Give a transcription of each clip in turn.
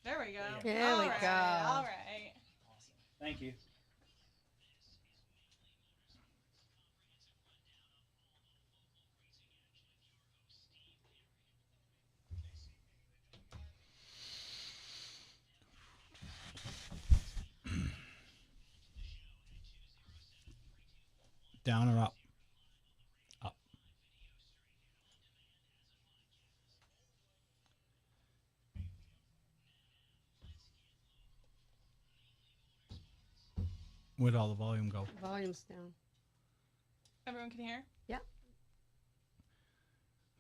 There we go. There we go. All right. Awesome. Thank you. Down or up? Up. Where'd all the volume go? Volume's down. Everyone can hear? Yeah.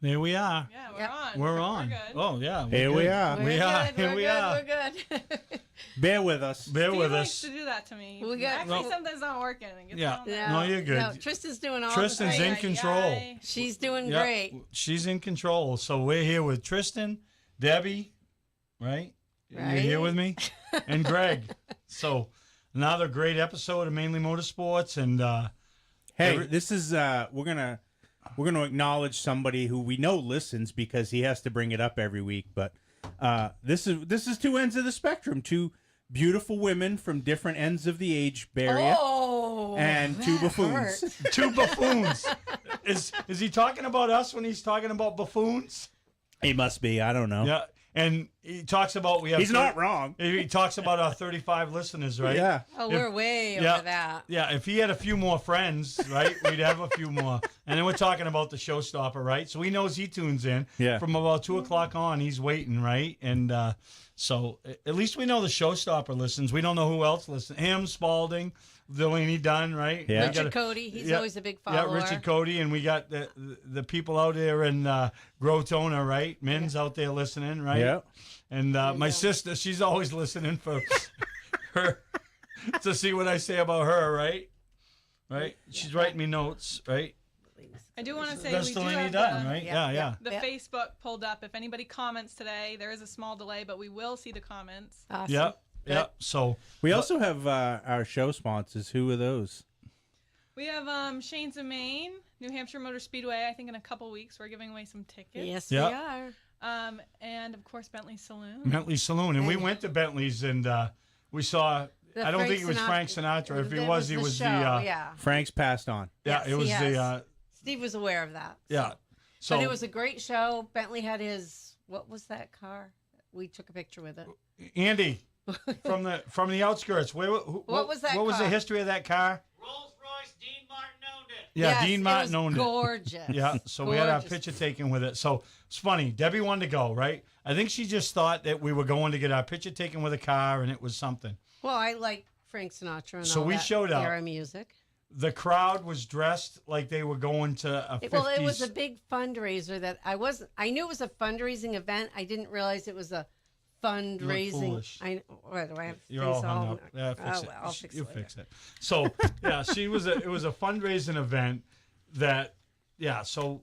There we are. Yeah, we're Yep. on. We're on. Good. Oh, yeah. Here we are. We're We are. good, Here we're we good, are. We're good. Bear with us. Bear Steve with likes us. to do that to me. We got- Actually, No. sometimes not working. It gets Yeah. all that. No, you're good. No, Tristan's doing all Tristan's the in things. control. She's doing Yeah, great. she's in control. So we're here with Tristan, Debbie, right? You're Right. here with me, and Greg. So another great episode of Mainly Motorsports, and Hey, this is we're gonna acknowledge somebody who we know listens because he has to bring it up every week. But this is two ends of the spectrum, two beautiful women from different ends of the age barrier, Oh, and two that buffoons. hurt. two buffoons. Is he talking about us when he's talking about buffoons? He must be. I don't know. Yeah, and he talks about we have. He's not wrong. He talks about our 35 listeners, right? Yeah. Oh, we're way yeah, over that. Yeah, if he had a few more friends, right, we'd have a few more. And then we're talking about the showstopper, right? So he knows he tunes in. Yeah. From about 2 o'clock on, he's waiting, right? And so at least we know the showstopper listens. We don't know who else listens. Him, Spalding, Delaney Dunn, right? Yeah. Richard Cody, he's yeah, always a big follower. Yeah, Richard Cody, and we got the people out there in Grotona, right? Min's out there listening, right? Yeah. And my sister, she's always listening for her to see what I say about her, right? Right? She's writing me notes, right? I do want to say That's we do Delaney have Dutton, the, right? Yeah, Yeah. the Yep. Facebook pulled up. If anybody comments today, there is a small delay, but we will see the comments. Awesome. Yep. So We also have our show sponsors. Who are those? We have Shains of Maine, New Hampshire Motor Speedway. I think in a couple weeks we're giving away some tickets. Yes, Yep. we are. And of course Bentley Saloon. Bentley Saloon, and we went to Bentley's and we saw. The I don't Frank think it was Frank Sinatra. If he That was, he the was show, the. yeah. Frank's passed on. Yeah, Yes, it was he the. has. Steve was aware of that. Yeah. So But it was a great show. Bentley had his, what was that car? We took a picture with it. Andy from the outskirts. What was that What was the car? history of that car? Rolls Royce, Dean Martin owned it. Yeah, Yes, Dean Martin it was owned gorgeous. it. Yeah, so we had our Gorgeous. picture taken with it. So it's funny. Debbie wanted to go, right? I think she just thought that we were going to get our picture taken with a car, and it was something. Well, I like Frank Sinatra and So all we that showed up. era music. The crowd was dressed like they were going to a 50s. Well, it was a big fundraiser that I knew it was a fundraising event. I didn't realize it was a fundraising. foolish. What do I have? You're things all hung up. Yeah, fix oh, it. well, I'll fix You it later. fix it. So yeah, it was a fundraising event that so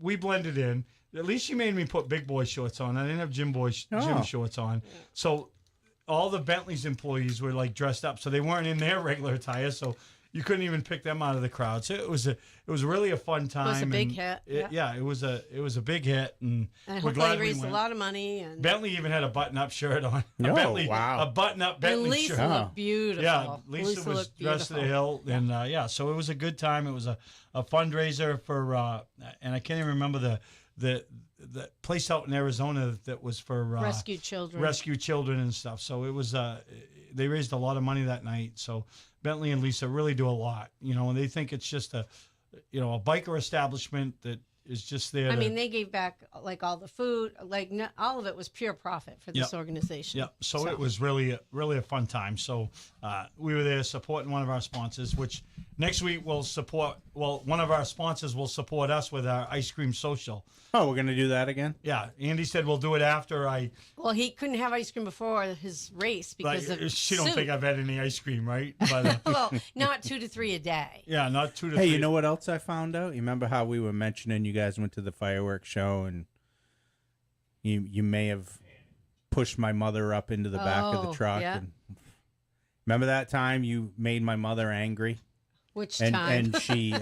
we blended in. At least she made me put big boy shorts on. I didn't have gym shorts on. So all the Bentley's employees were like dressed up, so they weren't in their regular attire. So you couldn't even pick them out of the crowd. So it was really a fun time. It was a big and hit. Yeah, it was a big hit, and And we're hopefully glad they raised we a went. lot of money. And Bentley even had a button-up shirt on. Oh, wow. A button-up and Bentley Lisa shirt. looked beautiful. Yeah, Lisa was looked dressed to the beautiful. hill, and so it was a good time. It was a fundraiser for, and I can't even remember the place out in Arizona that was for Rescued children. rescue children and stuff. So it was they raised a lot of money that night. So Bentley and Lisa really do a lot, and they think it's just a biker establishment that is just there. I mean, they gave back like all the food, like all of it was pure profit for this organization. Yeah, so it was really a fun time. So we were there supporting one of our sponsors, which next week will support. Well, one of our sponsors will support us with our ice cream social. Oh, we're gonna do that again. Yeah, Andy said we'll do it after I. Well, he couldn't have ice cream before his race because of she don't suit. think I've had any ice cream, right? But, Well, not 2 to 3 a day. yeah, not 2 to Hey, 3. you know what else I found out? You remember how we were mentioning you guys went to the fireworks show and you may have pushed my mother up into the back of the Oh, truck. yeah. And remember that time you made my mother angry Which and time? she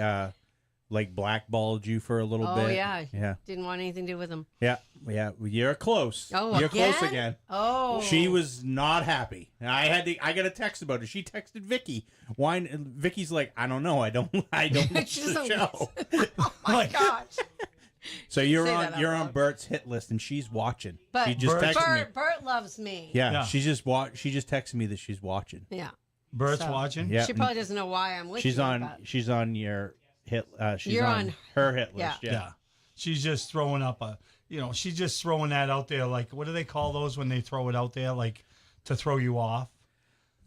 like blackballed you for a little Oh, bit. yeah. Yeah. Didn't want anything to do with him. Yeah. You're close. Oh, You're close again? again. Oh. She was not happy. And I got a text about it. She texted Vicky. Why? Vicky's like, I don't know. I don't watch She the doesn't show. Oh, my gosh. So you're Say on that out you're on loud. Bert's hit list, and she's watching. But she just texted me. Bert loves me. Yeah, Yeah. she just texted me that she's watching. Yeah. Bert's So- watching. Yeah, She probably doesn't know why I'm with she's you. on but- she's on your hit. She's You're on on- her hit yeah. list. Yeah. She's just throwing up she's just throwing that out there. Like, what do they call those when they throw it out there? Like, to throw you off?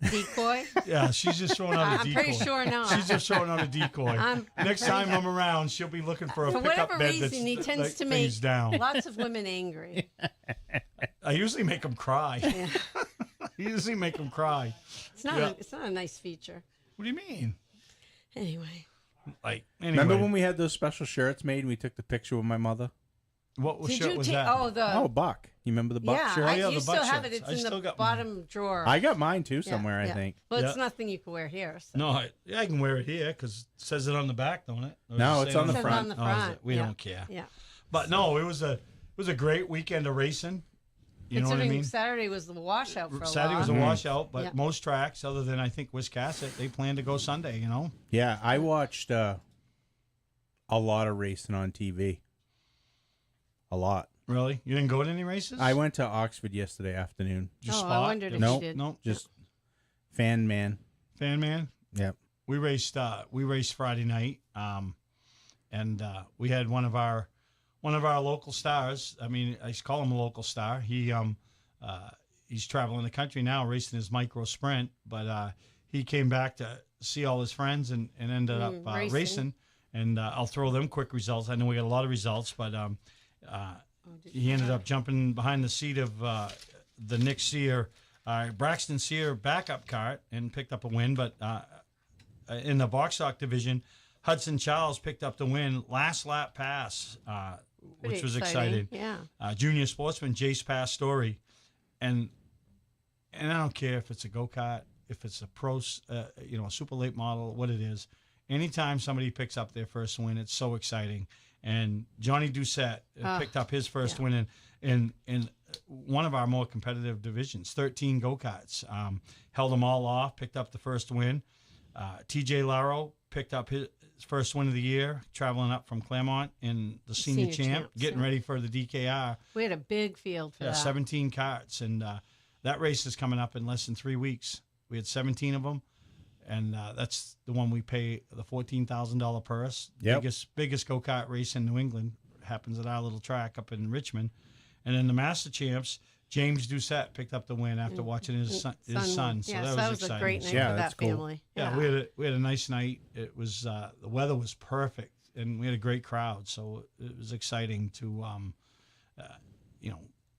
Decoy? Yeah, she's just throwing out a I'm decoy. pretty sure not. She's just throwing out a decoy. I'm Next time I'm around, she'll be looking for a For pickup whatever bed reason, that's he tends like, to things make down. lots of women angry. I usually make them cry. Yeah. I usually make them cry. It's not. Yeah. It's not a nice feature. What do you mean? Anyway. Like, anyway, Remember when we had those special shirts made and we took the picture with my mother? what Did shirt you was take? that? Oh, the. Oh, Buck. You remember the Buck yeah, shirt? yeah, you the still butt have it. shirts. It's I in still the got mine. bottom drawer. I got mine too Yeah, somewhere. I yeah. think. Well, it's Yeah. nothing you can wear here. So. No, I can wear it here because it says it on the back, don't it? Or No, does it it's say on the It says front. on the Oh, is front. it? We yeah. don't care. Yeah. But no, it was a great weekend of racing. You know what I Considering mean? Saturday was the washout for a Saturday while. was a washout, but Yeah. most tracks, other than I think Wiscasset, they plan to go Sunday. Yeah, I watched a lot of racing on TV. A lot. Really? You didn't go to any races? I went to Oxford yesterday afternoon. Did you Oh, I spot? wondered if No, you did. No, Just fan man. fan man. Yep. We raced Friday night, and we had one of our local stars. I mean, I call him a local star. He's traveling the country now, racing his micro sprint. But he came back to see all his friends and ended up racing. And I'll throw them quick results. I know we got a lot of results, but he ended up jumping behind the seat of the Nick Sear Braxton Sear backup kart and picked up a win. But in the box stock division, Hudson Charles picked up the win, last lap pass, which was exciting. Yeah. Junior sportsman Jace Pastore, and I don't care if it's a go-kart, if it's a pro, a super late model, what it is. Anytime somebody picks up their first win, it's so exciting. And Johnny Doucette picked up his first win in one of our more competitive divisions, 13 go-karts. Held them all off, picked up the first win. TJ Laro picked up his first win of the year, traveling up from Claremont in the senior champ, getting ready for the DKR. We had a big field for that. 17 karts, and that race is coming up in less than 3 weeks. We had 17 of them, and that's the one we pay the $14,000 purse. Yep. Biggest go-kart race in New England. Happens at our little track up in Richmond. And in the Master Champs, James Doucette picked up the win after watching his son. So yeah, that was a exciting. great night Yeah, for that's that cool. family. Yeah, we had a nice night. It was the weather was perfect, and we had a great crowd. So it was exciting to,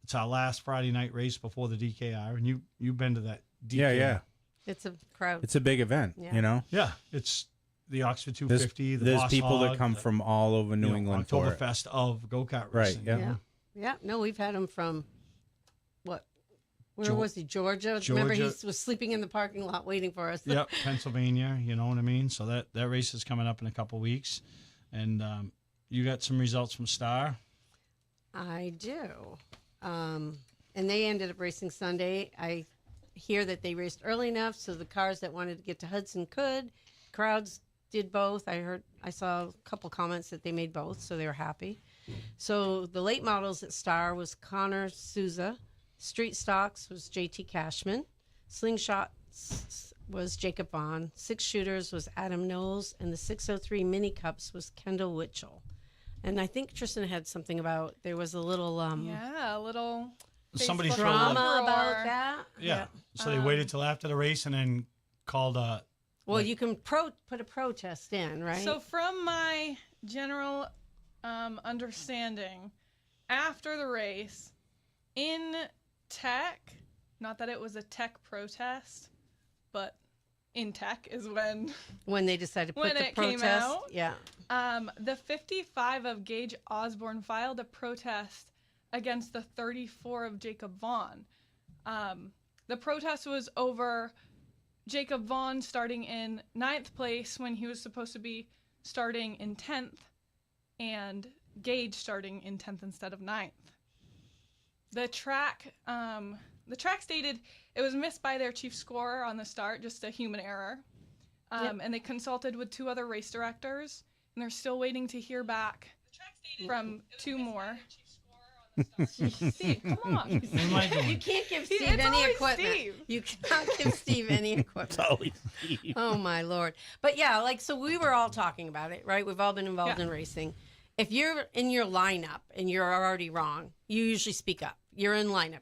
it's our last Friday night race before the DKR, and you've been to that DKR. Yeah. It's a crowd. It's a big event, Yeah. Yeah, it's the Oxford There's, 250. The there's Boss people Hog, that come from all over New England for it. Oktoberfest of go-kart Right, racing. yeah. Yeah. No, we've had him from what? Where Geor- was he? Georgia. Remember, he Georgia. was sleeping in the parking lot waiting for us. Yep, Pennsylvania. You know what I mean. So that race is coming up in a couple weeks, and you got some results from Star. I do. And they ended up racing Sunday. I hear that they raced early enough so the cars that wanted to get to Hudson could. Crowds did both. I saw a couple comments that they made both, so they were happy. So the late models at Star was Connor Souza. Street Stocks was JT Cashman. Slingshots was Jacob Vaughn. Six Shooters was Adam Knowles. And the 603 Mini Cups was Kendall Witchell. And I think Tristan had something about there was a little a little Somebody Facebook threw a- drama about uproar. that. Yeah. So they waited till after the race and then called. Well, you can put a protest in, right? So from my general understanding, after the race, in tech, not that it was a tech protest, but in tech is when they decided to when put the it came protest, out. yeah. The 55 of Gage Osborne filed a protest against the 34 of Jacob Vaughn. The protest was over Jacob Vaughn starting in 9th place when he was supposed to be starting in 10th, and Gage starting in 10th instead of 9th. The track stated it was missed by their chief scorer on the start, just a human error. And they consulted with 2 other race directors, and they're still waiting to hear back from 2 more. Steve, come on. What am I doing? You can't give It's Steve any always equipment. Steve. You cannot give Steve any equipment. Always Steve. Oh my Lord. But yeah, so we were all talking about it, right? We've all been involved in racing. If you're in your lineup and you're already wrong, you usually speak up. You're in lineup.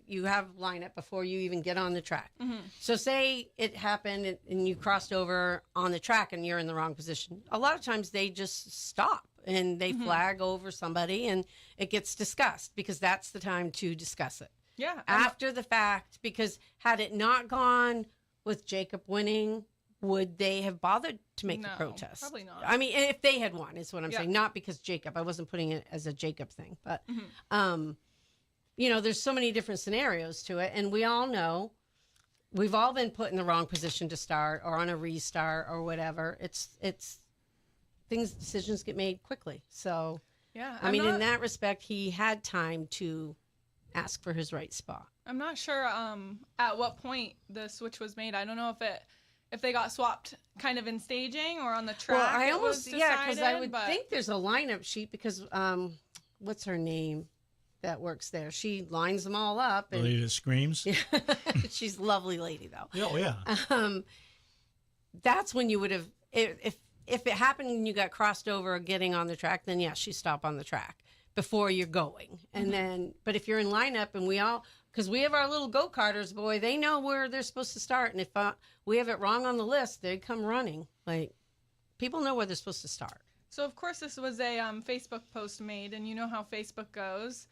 You have lineup before you even get on the track. Mm-hmm. So say it happened and you crossed over on the track and you're in the wrong position. A lot of times they just stop and they flag over somebody and it gets discussed because that's the time to discuss it. Yeah. After the fact, because had it not gone with Jacob winning, would they have bothered to make the No, protest? probably not. I mean, if they had won, is what I'm saying. Not because Jacob. I wasn't putting it as a Jacob thing. But, there's so many different scenarios to it. And we all know we've all been put in the wrong position to start or on a restart or whatever. Decisions get made quickly. So, Yeah. I mean, in that respect, he had time to ask for his right spot. I'm not sure at what point the switch was made. I don't know if they got swapped kind of in staging or on the track. Well, I it almost, was because I would decided, think there's a lineup sheet because, what's her name that works there? She lines them all up. The And lady that screams. she's a lovely lady, though. Oh, yeah. That's when you would have, if it happened and you got crossed over getting on the track, then yes, you stop on the track before you're going. And then, but if you're in lineup and because we have our little go-karters, boy, they know where they're supposed to start. And if we have it wrong on the list, they come running. Like, people know where they're supposed to start. So, of course, this was a Facebook post made, and you know how Facebook goes.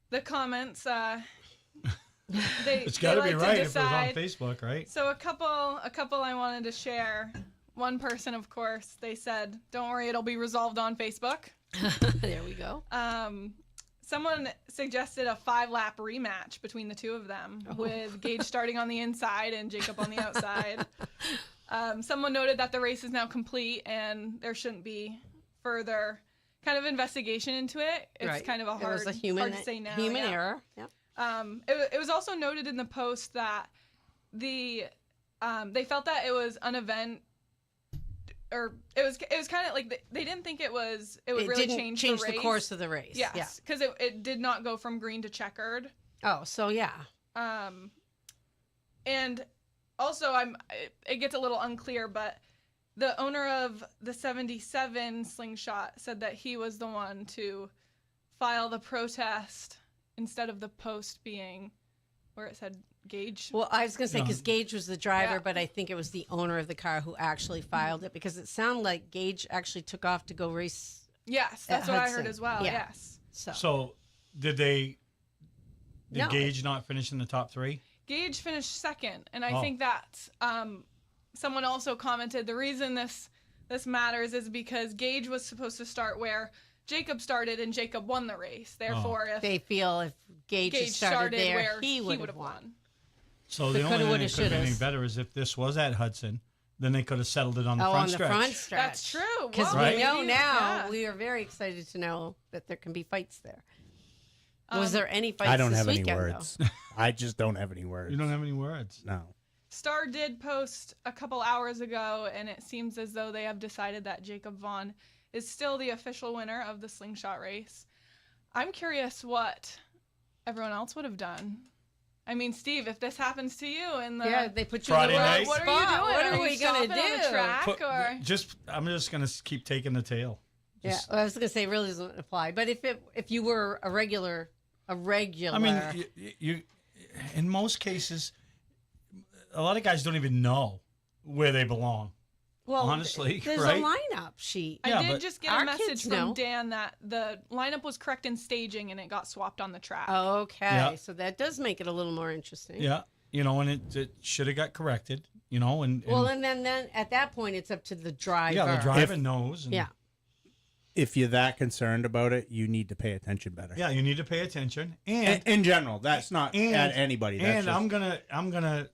The comments It's got to be like right to if it was on decide. Facebook, right? So a couple I wanted to share. One person, of course, they said, "Don't worry, it'll be resolved on Facebook." There we go. Someone suggested a 5-lap rematch between the two of them, with Gage starting on the inside and Jacob on the outside. Someone noted that the race is now complete and there shouldn't be further kind of investigation into it. It's Right. kind of a It was hard to say now. Human yeah. error. Yeah. It was also noted in the post that they felt that it was an event, or it was kind of like they didn't think it would really didn't change the race. course of the race. Yes, Yeah. because it did not go from green to checkered. Oh, so yeah. And also it gets a little unclear, but the owner of the 77 Slingshot said that he was the one to file the protest instead of the post being where it said Gage. Well, I was going to say, No. because Gage was the driver, Yeah. but I think it was the owner of the car who actually filed it, because it sounded like Gage actually took off to go race. Yes, that's at what I Hudson. heard as well. Yeah. Yes. So, Did No. Gage not finish in the top 3? Gage finished second, and I Oh. think that someone also commented the reason this matters is because Gage was supposed to start where Jacob started, and Jacob won the race. Therefore, if they feel if Gage, had Gage started there, where he would would have won. So The the only coulda, thing woulda, that could have been any shouldas. better is if this was at Hudson, then they could have settled it on the Oh, front on the stretch. front stretch. that's true. Because Whoa, Right. we know maybe- now, yeah. we are very excited to know that there can be fights there. Was there any fights I don't this have any weekend, words. though? I just don't have any words. You don't have any words. No. Star did post a couple hours ago, and it seems as though they have decided that Jacob Vaughn is still the official winner of the Slingshot race. I'm curious what everyone else would have done. I mean, Steve, if this happens to you in the Yeah, they put you Friday in the night? right what are spot. you doing? What are you we gonna stopping on the do? track, or I'm just gonna keep taking the tail. Yeah, well, I was going to say, it really doesn't apply. But if you were a regular, I mean, you in most cases, a lot of guys don't even know where they belong. well, honestly, there's right? a lineup sheet. I Yeah, did but just get our a message kids from know. Dan that the lineup was correct in staging and it got swapped on the track. Okay, Yeah. so that does make it a little more interesting. Yeah, and it should have got corrected. And Well, and then at that point, it's up to the driver. yeah, the driver knows. And Yeah. If you're that concerned about it, you need to pay attention better. Yeah, you need to pay attention. In general, that's not at anybody. That's And just, I'm gonna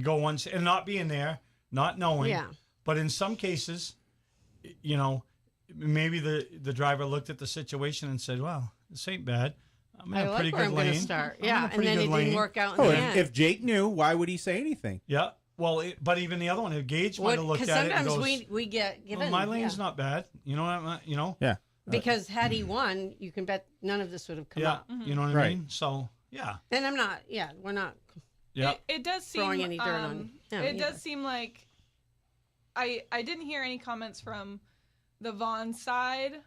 go once and not being there, not knowing. Yeah. But in some cases, maybe the driver looked at the situation and said, "Well, this ain't bad. I'm in I a like pretty where good I'm lane. going to start. I'm in Yeah, a and pretty then it good didn't lane." work out in Oh, the if, end. if Jake knew, why would he say anything? Yeah. Well, but even the other one, if Gage might have looked Because at it and sometimes goes, we get given. well, my lane's yeah. not bad. You know what? Yeah. Because had he won, you can bet none of this would have come Yeah. up. You know what I Right. mean? So yeah. And I'm not. Yeah, we're not. Yeah. It does seem Throwing any dirt on him it either. does seem like I didn't hear any comments from the Vaughn side,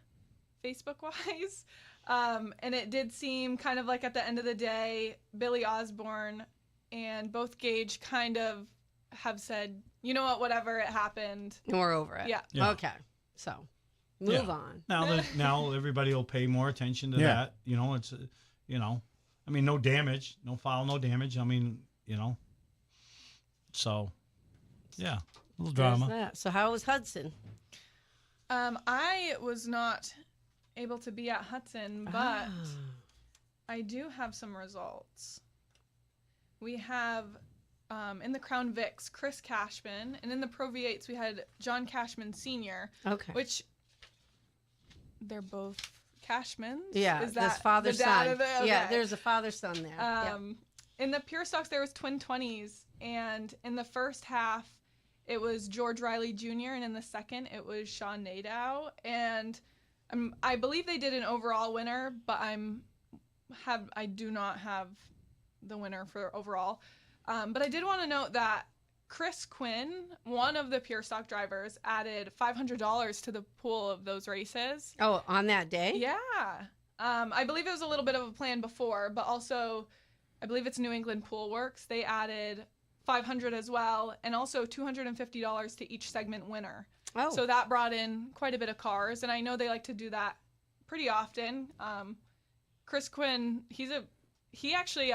Facebook wise, and it did seem kind of like at the end of the day, Billy Osborne and both Gage kind of have said, you know what, whatever, it happened. And we're over it. Yeah. Yeah. Okay. So, move Yeah. on. Now everybody will pay more attention to Yeah. that. It's I mean, no damage, no foul, no damage. I mean, so yeah, a little There's drama. that. So how was Hudson? I was not able to be at Hudson, but Ah. I do have some results. We have in the Crown Vics, Chris Cashman, and in the Pro V8s, we had John Cashman Sr., Okay. which they're both Cashmans. Yeah, Is that's that father the dad son. of the- Yeah, okay. there's a father son there. Yep. In the Pure Stocks, there was twin 20s, and in the first half, it was George Riley Jr., and in the second, it was Sean Nadeau, and I believe they did an overall winner, but I do not have the winner for overall. But I did want to note that Chris Quinn, one of the Pure Stock drivers, added $500 to the pool of those races. Oh, on that day? Yeah. I believe it was a little bit of a plan before, but also I believe it's New England Pool Works. They added $500 as well, and also $250 to each segment winner. Oh. So that brought in quite a bit of cars, and I know they like to do that pretty often. Chris Quinn, he actually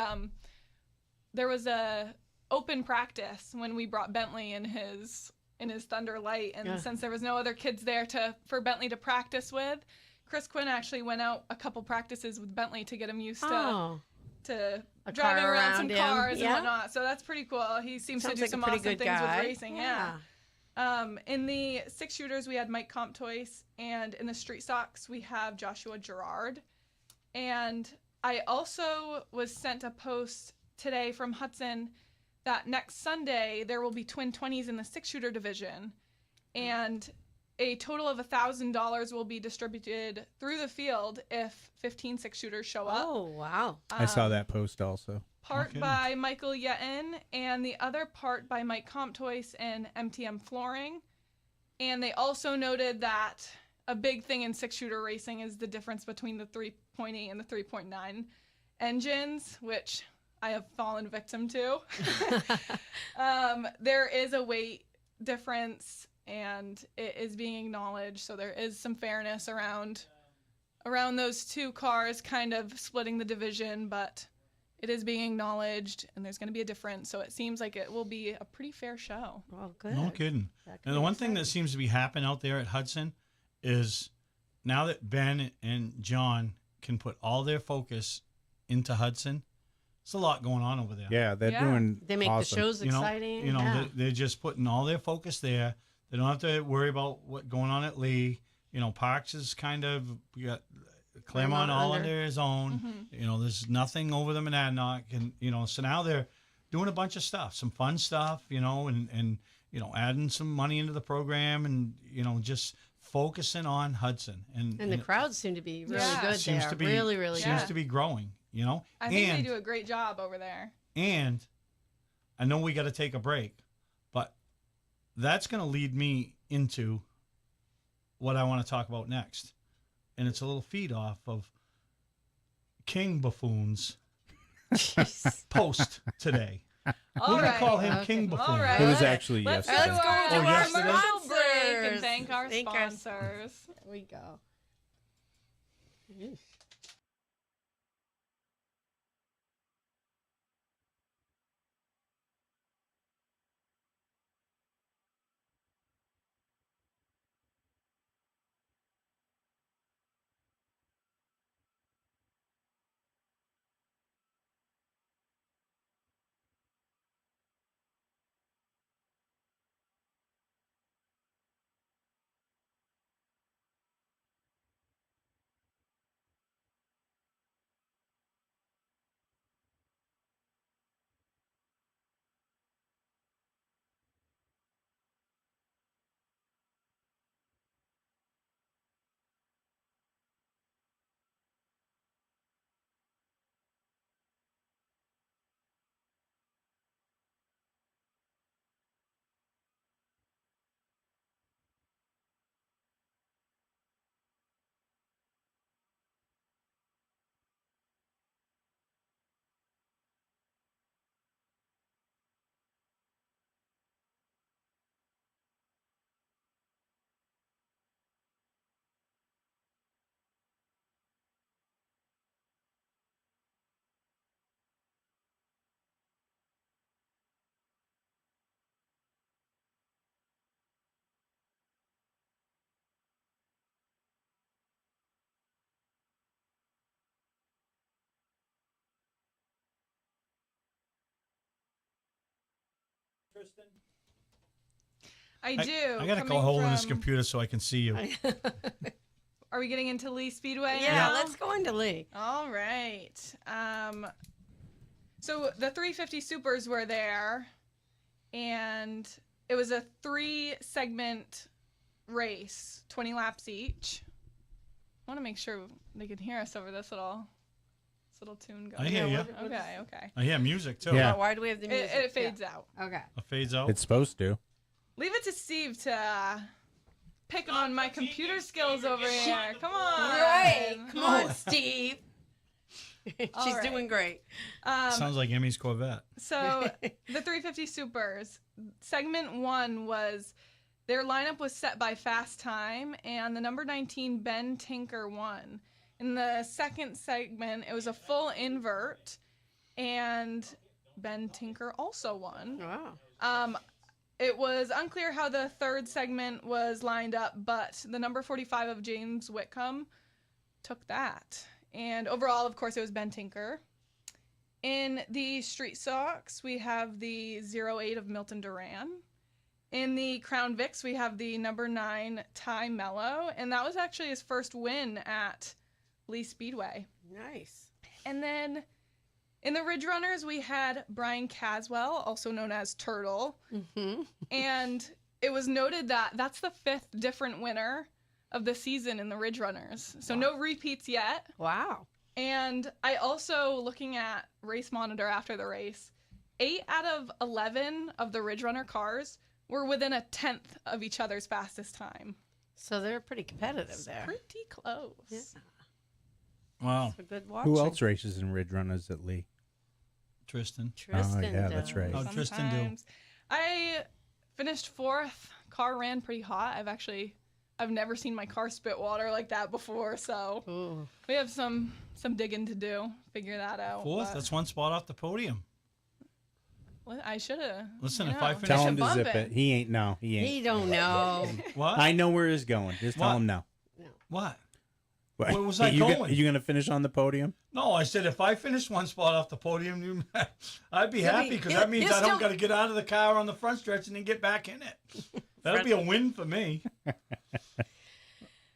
there was a open practice when we brought Bentley in his Thunder Light, and since there was no other kids there for Bentley to practice with, Chris Quinn actually went out a couple practices with Bentley to get him used to driving around some cars and whatnot. So that's pretty cool. He seems to do some awesome things with racing. Yeah. In the 6-shooters, we had Mike Comptois, and in the street stocks, we have Joshua Gerard. And I also was sent a post today from Hudson that next Sunday there will be twin 20s in the 6-shooter division, and a total of $1,000 will be distributed through the field if 15 6-shooters show up. Oh, wow. I saw that post also. Part by Michael Yetten, and the other part by Mike Comptois and MTM Flooring. And they also noted that a big thing in 6-shooter racing is the difference between the 3.8 and the 3.9 engines, which I have fallen victim to. There is a weight difference, and it is being acknowledged, so there is some fairness around those two cars kind of splitting the division, but it is being acknowledged, and there's going to be a difference, so it seems like it will be a pretty fair show. Well, good. No kidding. And the one thing that seems to be happening out there at Hudson is now that Ben and John can put all their focus into Hudson, there's a lot going on over there. Yeah, they're doing They make awesome. the shows exciting. They're just putting all their focus there. They don't have to worry about what's going on at Lee. Parks is kind of, we got Claremont all under his own. Mm-hmm. There's nothing over them in Adnock. And, so now they're doing a bunch of stuff, some fun stuff, and adding some money into the program and, just focusing on Hudson. And the crowds seem to be really good seems there. to be, really, really seems good. to be growing, I think they do a great job over there. And I know we got to take a break, but that's going to lead me into what I want to talk about next. And it's a little feed off of King Buffoon's post today. We're going to call him King Buffoon. All right. It was actually Let's yesterday. go to our yesterday? commercial break and thank our Thank our- sponsors. There we go. I do. I got to coming go hold in this from- computer so I can see you. Are we getting into Lee Speedway? Yeah, now? let's go into Lee. All right. So the 350 Supers were there, and it was a 3-segment race, 20 laps each. I want to make sure they can hear us over this little tune going. I hear you. Okay. I hear music too. Yeah. Why do we have the music? It fades out. Okay. It fades out. It's supposed to. Leave it to Steve to pick on my computer skills over here. Come on. Right. Come on, Steve. She's right. doing great. Sounds like Emmy's Corvette. So the 350 Supers, segment 1 was, their lineup was set by fast time, and the number 19 Ben Tinker won. In the second segment, it was a full invert, and Ben Tinker also won. Wow. It was unclear how the third segment was lined up, but the number 45 of James Whitcomb took that. And overall, of course, it was Ben Tinker. In the street stocks, we have the 08 of Milton Duran. In the Crown Vics, we have the number 9 Ty Mello, and that was actually his first win at Lee Speedway. Nice. And then in the Ridge Runners, we had Brian Caswell, also known as Turtle. Mm-hmm. And it was noted that that's the 5th different winner of the season in the Ridge Runners. So no repeats yet. Wow. And I also, looking at Race Monitor after the race, 8 out of 11 of the Ridge Runner cars were within a 10th of each other's fastest time. So they're pretty competitive It's there. pretty close. Yeah. Wow. It's a good watching. Who else races in Ridge Runners at Lee? Tristan. Tristan yeah, that's does. right. How'd Tristan do? Sometimes. I finished 4th. Car ran pretty hot. I've never seen my car spit water like that before, so Ooh. we have some digging to do. Figure that out. 4th. but- That's one spot off the podium. Well, I should have. Listen, if I finish- Tell should him to bump zip it. He ain't. No, he ain't. He don't know. What? I know where he's going. Just tell What? him no. What? What Where was I going? Are you going to finish on the podium? No, I said if I finish one spot off the podium, I'd be happy because that means he'll I don't still- got to get out of the car on the front stretch and then get back in it. That'll be a win for me.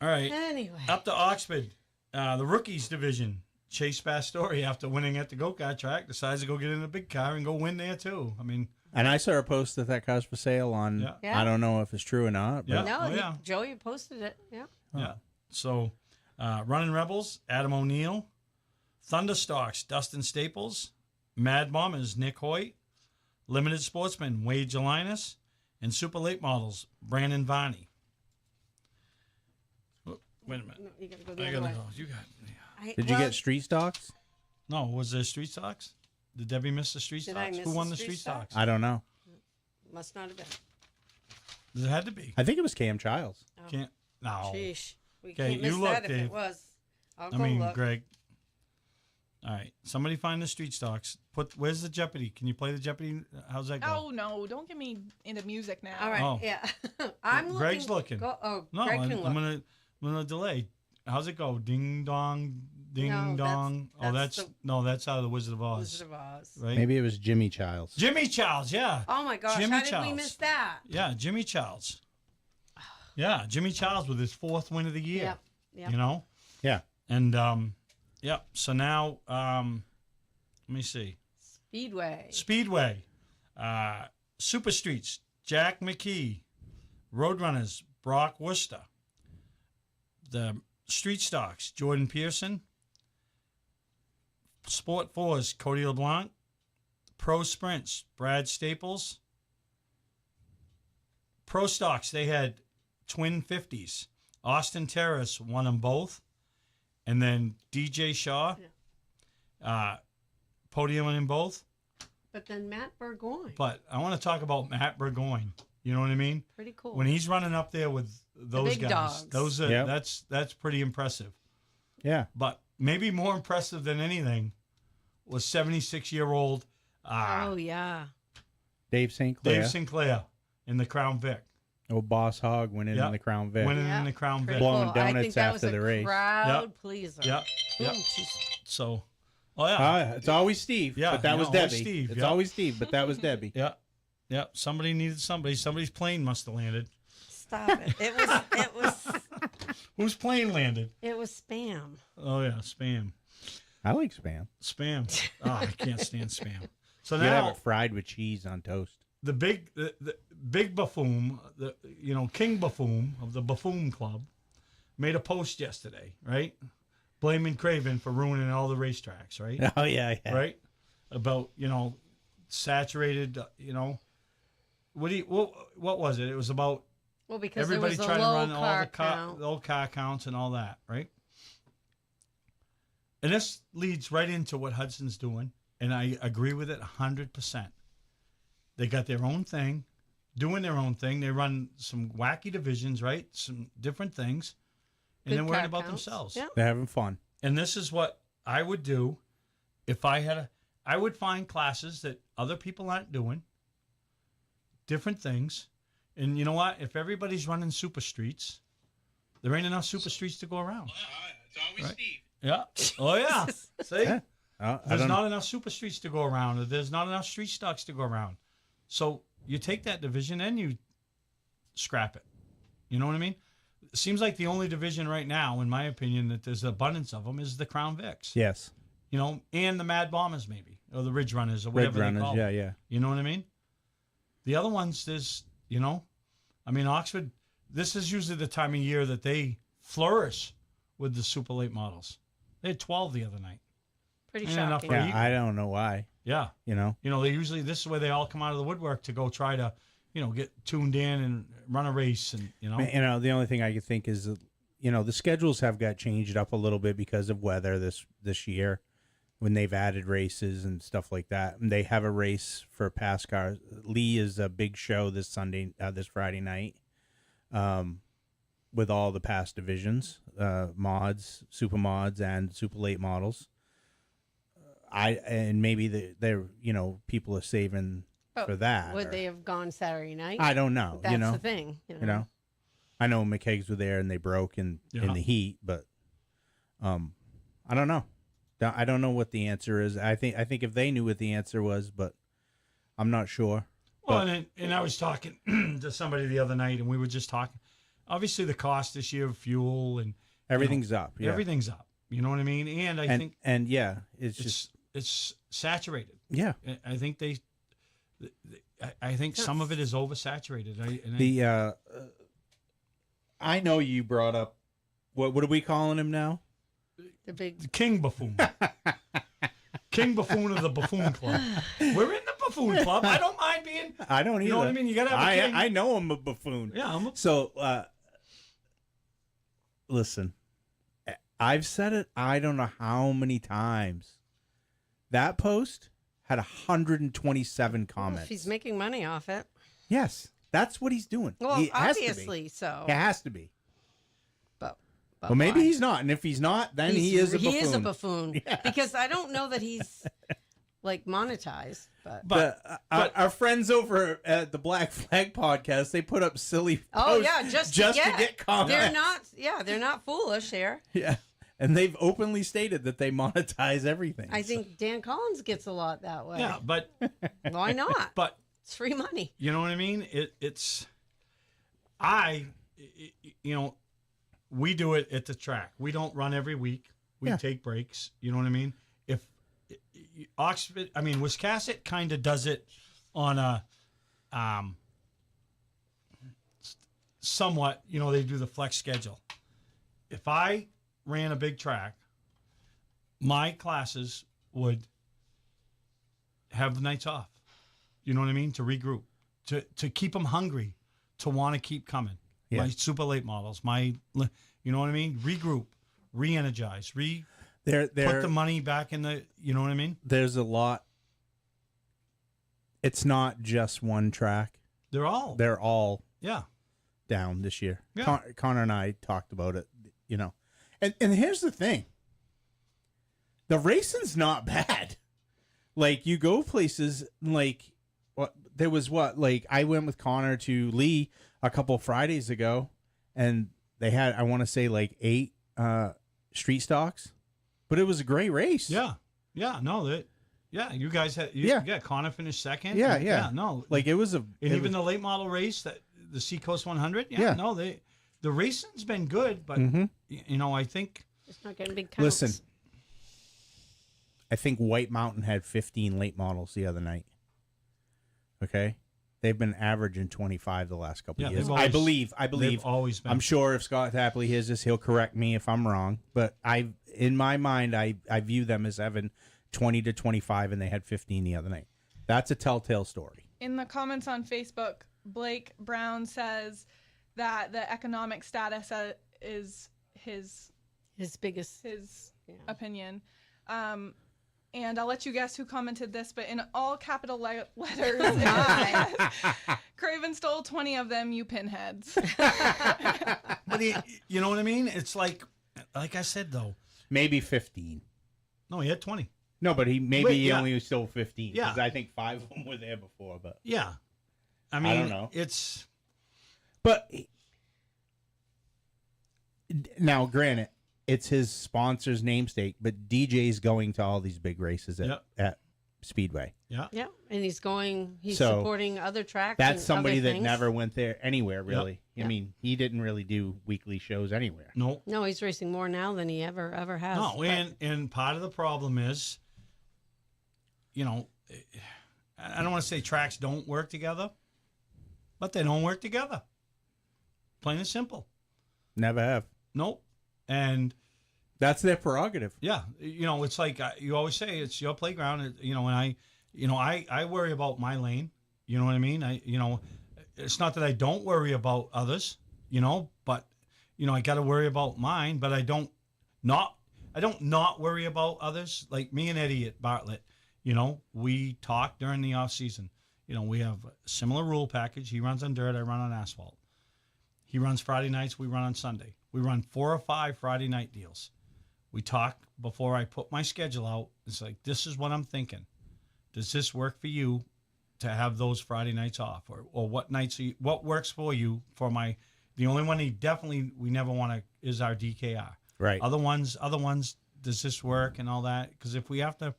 All right, Anyway. up to Oxford, the rookies division. Chase Pastore, after winning at the go-kart track, decides to go get in a big car and go win there too. I mean, And I saw a post that car's for sale on. Yeah. Yeah. I don't know if it's true or not. But Yeah. No, Oh, yeah. Joey posted it. Yeah. yeah. So, Running Rebels, Adam O'Neill, Thunderstocks, Dustin Staples, Mad Bombers, Nick Hoyt, Limited Sportsman, Wade Gelinas, and Super Late Models, Brandon Varney. Oh, wait a minute. No, you gotta go the I other gotta way. go. You got. Did you get street stocks? No, was there Street Stocks? Did Debbie miss the Street Did I Stocks? miss Who won the the Street Street Stocks? Stocks? I don't know. Must not have been. It had to be. I think it was Cam Childs. Can't. No. Sheesh. We Okay, can't miss you look, that if Dave. it was. I'll I go mean, look. Greg. All right, somebody find the Street Stocks. Where's the Jeopardy? Can you play the Jeopardy? How's that go? Oh no! Don't get me into music now. All right. Oh. Yeah. I'm Greg's looking. looking. Oh, No, Greg I'm can look. gonna delay. How's it go? Ding dong, ding No, dong. that's That's out of the Wizard of Oz, Wizard of Oz. right? Maybe it was Jimmy Childs. Jimmy Childs, yeah, Oh my gosh! Jimmy How did we Charles. miss that? yeah, Jimmy Childs. Yeah, Jimmy Childs with his 4th win of the year. Yep. Yep. You know, Yeah. and yeah. So now, let me see. Speedway. Speedway, Super Streets, Jack McKee, Roadrunners, Brock Worcester, the Street Stocks, Jordan Pearson, Sport Fours, Cody LeBlanc, Pro Sprints, Brad Staples, Pro Stocks, they had twin 50s. Austin Terrace won them both, and then DJ Shaw, podium in both. But then Matt Burgoyne. But I want to talk about Matt Burgoyne. You know what I mean? Pretty cool. When he's running up there with those big guys, dogs. those are Yep. that's pretty impressive. Yeah. But maybe more impressive than anything was 76-year-old Oh yeah. Dave St. Clair. Dave Sinclair in the Crown Vic, Old Boss Hog winning Yep. in the Crown Vic. winning Yeah. in the Crown Pretty Vic. Blowing cool. I donuts think that was after a the race. crowd Yep. pleaser. Yep, yep. Ooh, she's- So, oh yeah, It's always Steve. Yeah, But that you was know, always Debbie. Steve, It's yeah. always Steve, but that was Debbie. yeah, yeah. Somebody needed somebody. Somebody's plane must have landed. Stop it. Whose plane landed? It was spam. Oh yeah, spam. I like spam. Spam. Oh, I can't stand spam. So You gotta now have it fried with cheese on toast. the big buffoon, King Buffoon of the Buffoon Club, made a post yesterday, right? Blaming Craven for ruining all the racetracks, right? Oh yeah, yeah. Right? About, saturated, what was it? It was about Well, because everybody there was trying a to low run all car the count. low car counts and all that, right? And this leads right into what Hudson's doing, and I agree with it 100%. They got their own thing, doing their own thing. They run some wacky divisions, right? Some different things, and Good they're worried car about counts. themselves. Yeah. They're having fun. And this is what I would do if I had I would find classes that other people aren't doing, different things. And you know what? If everybody's running super streets, there ain't enough super streets to go around. It's always Right. Steve. Yeah. Oh, yeah. See? Yeah. I There's don't- not enough super streets to go around. Or there's not enough street stocks to go around. So you take that division and you scrap it. You know what I mean? It seems like the only division right now, in my opinion, that there's abundance of them is the Crown Vics. Yes. You know, and the Mad Bombers maybe, or the Ridge Runners, or Red whatever they Runners. call Yeah, them. yeah. You know what I mean? The other ones, there's, you know, I mean, Oxford, this is usually the time of year that they flourish with the super late models. They had 12 the other night. Pretty Ain't enough shocking. for Yeah, you. I don't know why. Yeah. You know. You know, they usually, this is where they all come out of the woodwork to go try to, you know, get tuned in and run a race and, you know. You know, the only thing I could think is, you know, the schedules have got changed up a little bit because of weather this year, when they've added races and stuff like that. And they have a race for past cars. Lee is a big show this Friday night, with all the past divisions, mods, super mods, and super late models. And maybe they're you know, people are saving for that. Would or- they have gone Saturday night? I don't know. That's you know, the thing. you know, I know McKeggs were there and they broke in Yeah. the heat, but I don't know. I don't know what the answer is. I think if they knew what the answer was, but I'm not sure. Well, and I was talking to somebody the other night, and we were just talking. Obviously, the cost this year of fuel and Everything's up. Yeah. everything's up. You know what I mean? And I think and yeah, it's just it's saturated. yeah. I think I think some of it is oversaturated. I know you brought up what are we calling him now? The big. the King Buffoon, King Buffoon of the Buffoon Club. We're in the Buffoon Club. I don't mind being. I don't either. You know what I mean? You gotta have a king. I know I'm a buffoon. Yeah, So, listen, I've said it, I don't know how many times. That post had 127 comments. If he's making money off it. Yes, that's what he's doing. Well, He has to be. obviously so. It has to be. But Well, maybe why? he's not. And if he's not, then he is a buffoon. He is a buffoon. Yeah. Because I don't know that he's like monetized. But Our friends over at the Black Flag podcast, they put up silly posts just to get comments. They're not foolish here. Yeah. And they've openly stated that they monetize everything. I think Dan Collins gets a lot that way. yeah, but Why not? but It's free money. you know what I mean? You know, we do it at the track. We don't run every week. We Yeah. take breaks. You know what I mean? If Oxford, I mean, Wiscasset kind of does it on a somewhat. You know, they do the flex schedule. If I ran a big track, my classes would have the nights off. You know what I mean? To regroup, to keep them hungry, to want to keep coming. Yeah. My super late models, you know what I mean? Regroup, re-energize, put the money back in the, you know what I mean? There's a lot. It's not just one track. They're all, yeah. Down this year. Yeah. Connor and I talked about it, you know. And here's the thing. The racing's not bad. Like, you go places like I went with Connor to Lee a couple Fridays ago, and they had, I want to say, like 8 street stocks, but it was a great race. Yeah. Yeah. No, you guys had, Connor finished second. Yeah, And, yeah. No. Like, it was And even the late model race, the Seacoast 100. Yeah. No, the racing's been good, but, you know, I think. It's not getting big counts. Listen, I think White Mountain had 15 late models the other night. Okay? They've been averaging 25 the last couple of years. I believe. They've always been. I'm sure if Scott Tapley hears this, he'll correct me if I'm wrong. But in my mind, I view them as having 20 to 25, and they had 15 the other night. That's a telltale story. In the comments on Facebook, Blake Brown says that the economic status is his biggest opinion. And I'll let you guess who commented this, but in all capital letters, Craven stole 20 of them, you pinheads. But you know what I mean? It's like I said, though. Maybe 15. No, he had 20. No, but he only was still 15. Yeah. Because I think 5 of them were there before. But Yeah. I mean, don't know. It's... But now, granted, it's his sponsor's namesake, but DJ's going to all these big races at Speedway. Yeah. Yeah, and he's So, supporting other tracks. That's and somebody other that things. never went there anywhere, really. Yep. I mean, he didn't really do weekly shows anywhere. No. No, he's racing more now than he ever has. No, but- and part of the problem is, you know, I don't want to say tracks don't work together, but they don't work together. Plain and simple. Never have. Nope. And That's their prerogative. yeah, you know, it's like you always say, it's your playground. You know, and I worry about my lane. You know what I mean? It's not that I don't worry about others. You know, but I got to worry about mine. But I don't not worry about others. Like me and Eddie at Bartlett. You know, we talk during the off season. You know, we have a similar rule package. He runs on dirt. I run on asphalt. He runs Friday nights. We run on Sunday. We run 4 or 5 Friday night deals. We talk before I put my schedule out. It's like, this is what I'm thinking. Does this work for you to have those Friday nights off? Or what nights, what works for you for the only one we never want to is our DKR. Right. Other ones, does this work and all that? Because if we have to,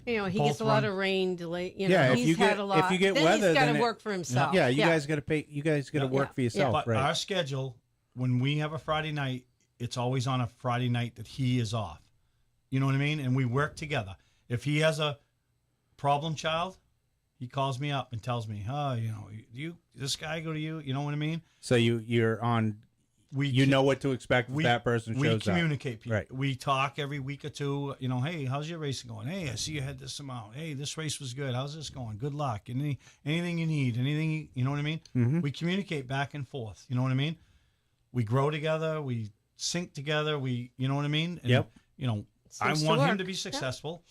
he both gets a lot run- of rain delay. Yeah, if he's you had get- a lot. if you get then weather, he's got then to it- work for himself. Yeah, you guys got to pay. You guys got to work for yourself, but right? our schedule, when we have a Friday night, it's always on a Friday night that he is off. You know what I mean? And we work together. If he has a problem child, he calls me up and tells me, "Oh, this guy go to you." You know what I mean? So you're on. We You know what to expect if we, that person shows we up. communicate. People. Right. We talk every week or two. You know, hey, how's your racing going? Hey, I see you had this amount. Hey, this race was good. How's this going? Good luck. Anything you need? Anything you know what I mean? Mm-hmm. We communicate back and forth. You know what I mean? We grow together. We sync together. You know what I mean? And, Yep. You know, I Seems to want him work. to be successful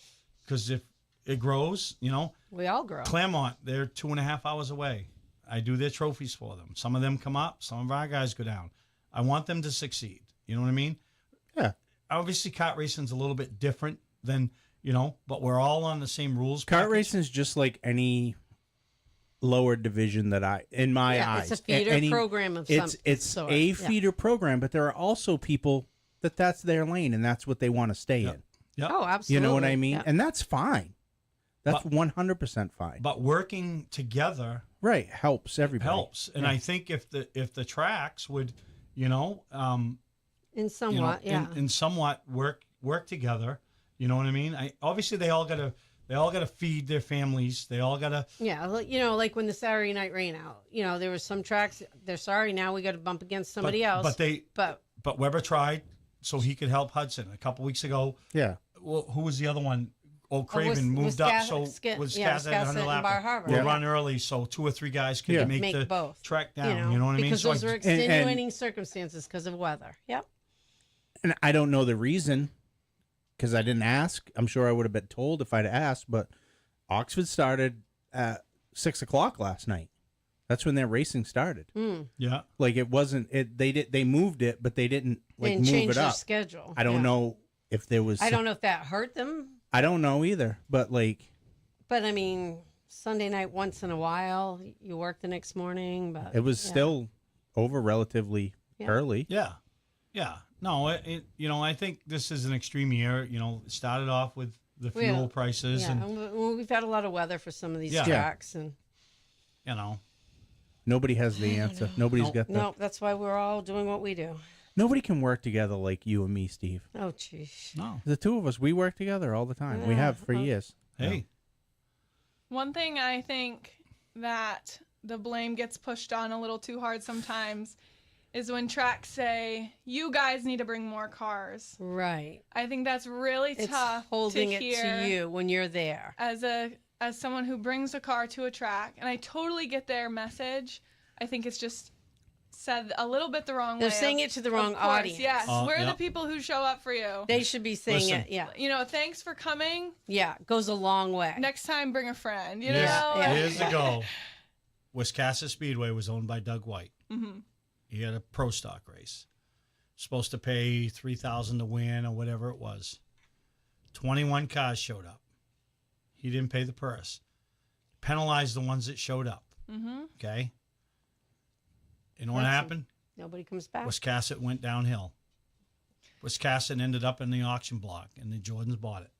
because if it grows, We all grow. Claremont, they're 2.5 hours away. I do their trophies for them. Some of them come up. Some of our guys go down. I want them to succeed. You know what I mean? Yeah. Obviously, kart racing's a little bit different than, but we're all on the same rules. Kart package. racing is just like any lower division in my eyes. It's a feeder program of some It's sort. a Yeah. feeder program, but there are also people that's their lane and that's what they want to stay in. Yep. Oh, absolutely. You know what I mean? Yeah. And that's fine. That's 100% fine. But working together Right, helps everybody. helps. And I think if the tracks would, In somewhat, in somewhat work together, you know what I mean? Obviously they all gotta feed their families. They all gotta. Yeah, like when the Saturday night rain out. There were some tracks. They're sorry now we got to bump against somebody else. But Weber tried so he could help Hudson a couple weeks ago. Yeah. Well, who was the other one? Oh, Craven was moved up, Sca- so Sca- was yeah, Skazza Skazza under and lap. Bar Harbor. We'll Yeah. run early, so 2 or 3 guys could Yeah. make the both. track down. You know what I mean? Because So those were extenuating circumstances because of weather. Yep. And I don't know the reason because I didn't ask. I'm sure I would have been told if I'd asked, but Oxford started at 6:00 last night. That's when their racing started. yeah. Like it wasn't they moved it, but they didn't They move changed it their up. schedule. I don't know if there was I don't know if that hurt them, I don't know either, but but I mean, Sunday night once in a while, you work the next morning, but it was still over relatively early. Yeah. Yeah. No, I think this is an extreme year. It started off with the fuel prices Yeah, and, we've had a lot of weather for some of these Yeah. tracks, and Nobody has the answer. Nobody's got the no, that's why we're all doing what we do. Nobody can work together like you and me, Steve. Oh, jeez. no. The two of us, we work together all the time. We Yeah. have for years. Hey, One thing I think that the blame gets pushed on a little too hard sometimes is when tracks say, you guys need to bring more cars. Right. I think that's really It's tough holding to it hear to you when you're there. as someone who brings a car to a track. And I totally get their message. I think it's just said a little bit the wrong way. They're saying it to the wrong Of course, audience. Yes, we're yeah. the people who show up for you. They should be saying Listen. it. Yeah. Thanks for coming. Yeah. Goes a long way. Next time, bring a friend. You years, know? Yeah. years ago, Wiscasset Speedway was owned by Doug White. Mm-hmm. He had a pro stock race. Supposed to pay $3,000 to win or whatever it was. 21 cars showed up. He didn't pay the purse. Penalize the ones that showed up. Mm-hmm. Okay? You know what That's happened? Nobody comes back. Wiscasset went downhill. Wiscasset ended up in the auction block, and the Jordans bought it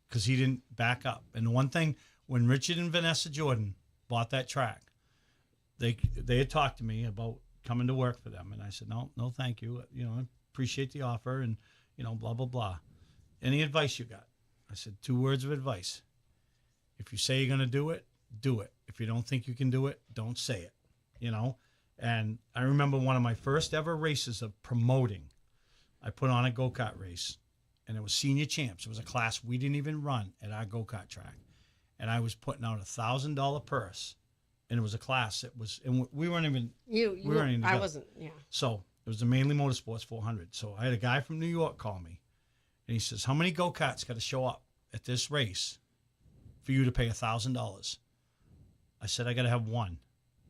because he didn't back up. And the one thing, when Richard and Vanessa Jordan bought that track, they had talked to me about coming to work for them, and I said, no, thank you. You know, I appreciate the offer, and you know, blah blah blah. Any advice you got? I said 2 words of advice. If you say you're going to do it, do it. If you don't think you can do it, don't say it. You know. And I remember one of my first ever races of promoting. I put on a go-kart race, and it was senior champs. It was a class we didn't even run at our go-kart track. And I was putting out $1,000 purse, and it was a class that was, and we weren't even, we weren't even I together. wasn't, yeah. So it was the Mainly Motorsports 400. So I had a guy from New York call me, and he says, how many go-karts got to show up at this race for you to pay $1,000? I said, I got to have one.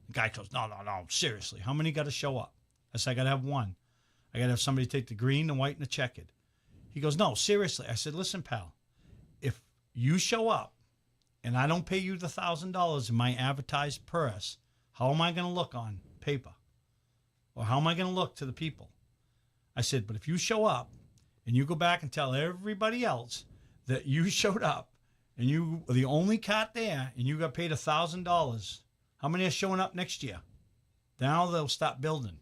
The guy goes, no, seriously. How many got to show up? I said, I got to have one. I got to have somebody take the green, the white, and the checkered. He goes, no, seriously. I said, listen, pal, if you show up and I don't pay you the $1,000 in my advertised purse, how am I going to look on paper? Or how am I going to look to the people? I said, but if you show up and you go back and tell everybody else that you showed up and you were the only cat there and you got paid $1,000, how many are showing up next year? Now they'll stop building.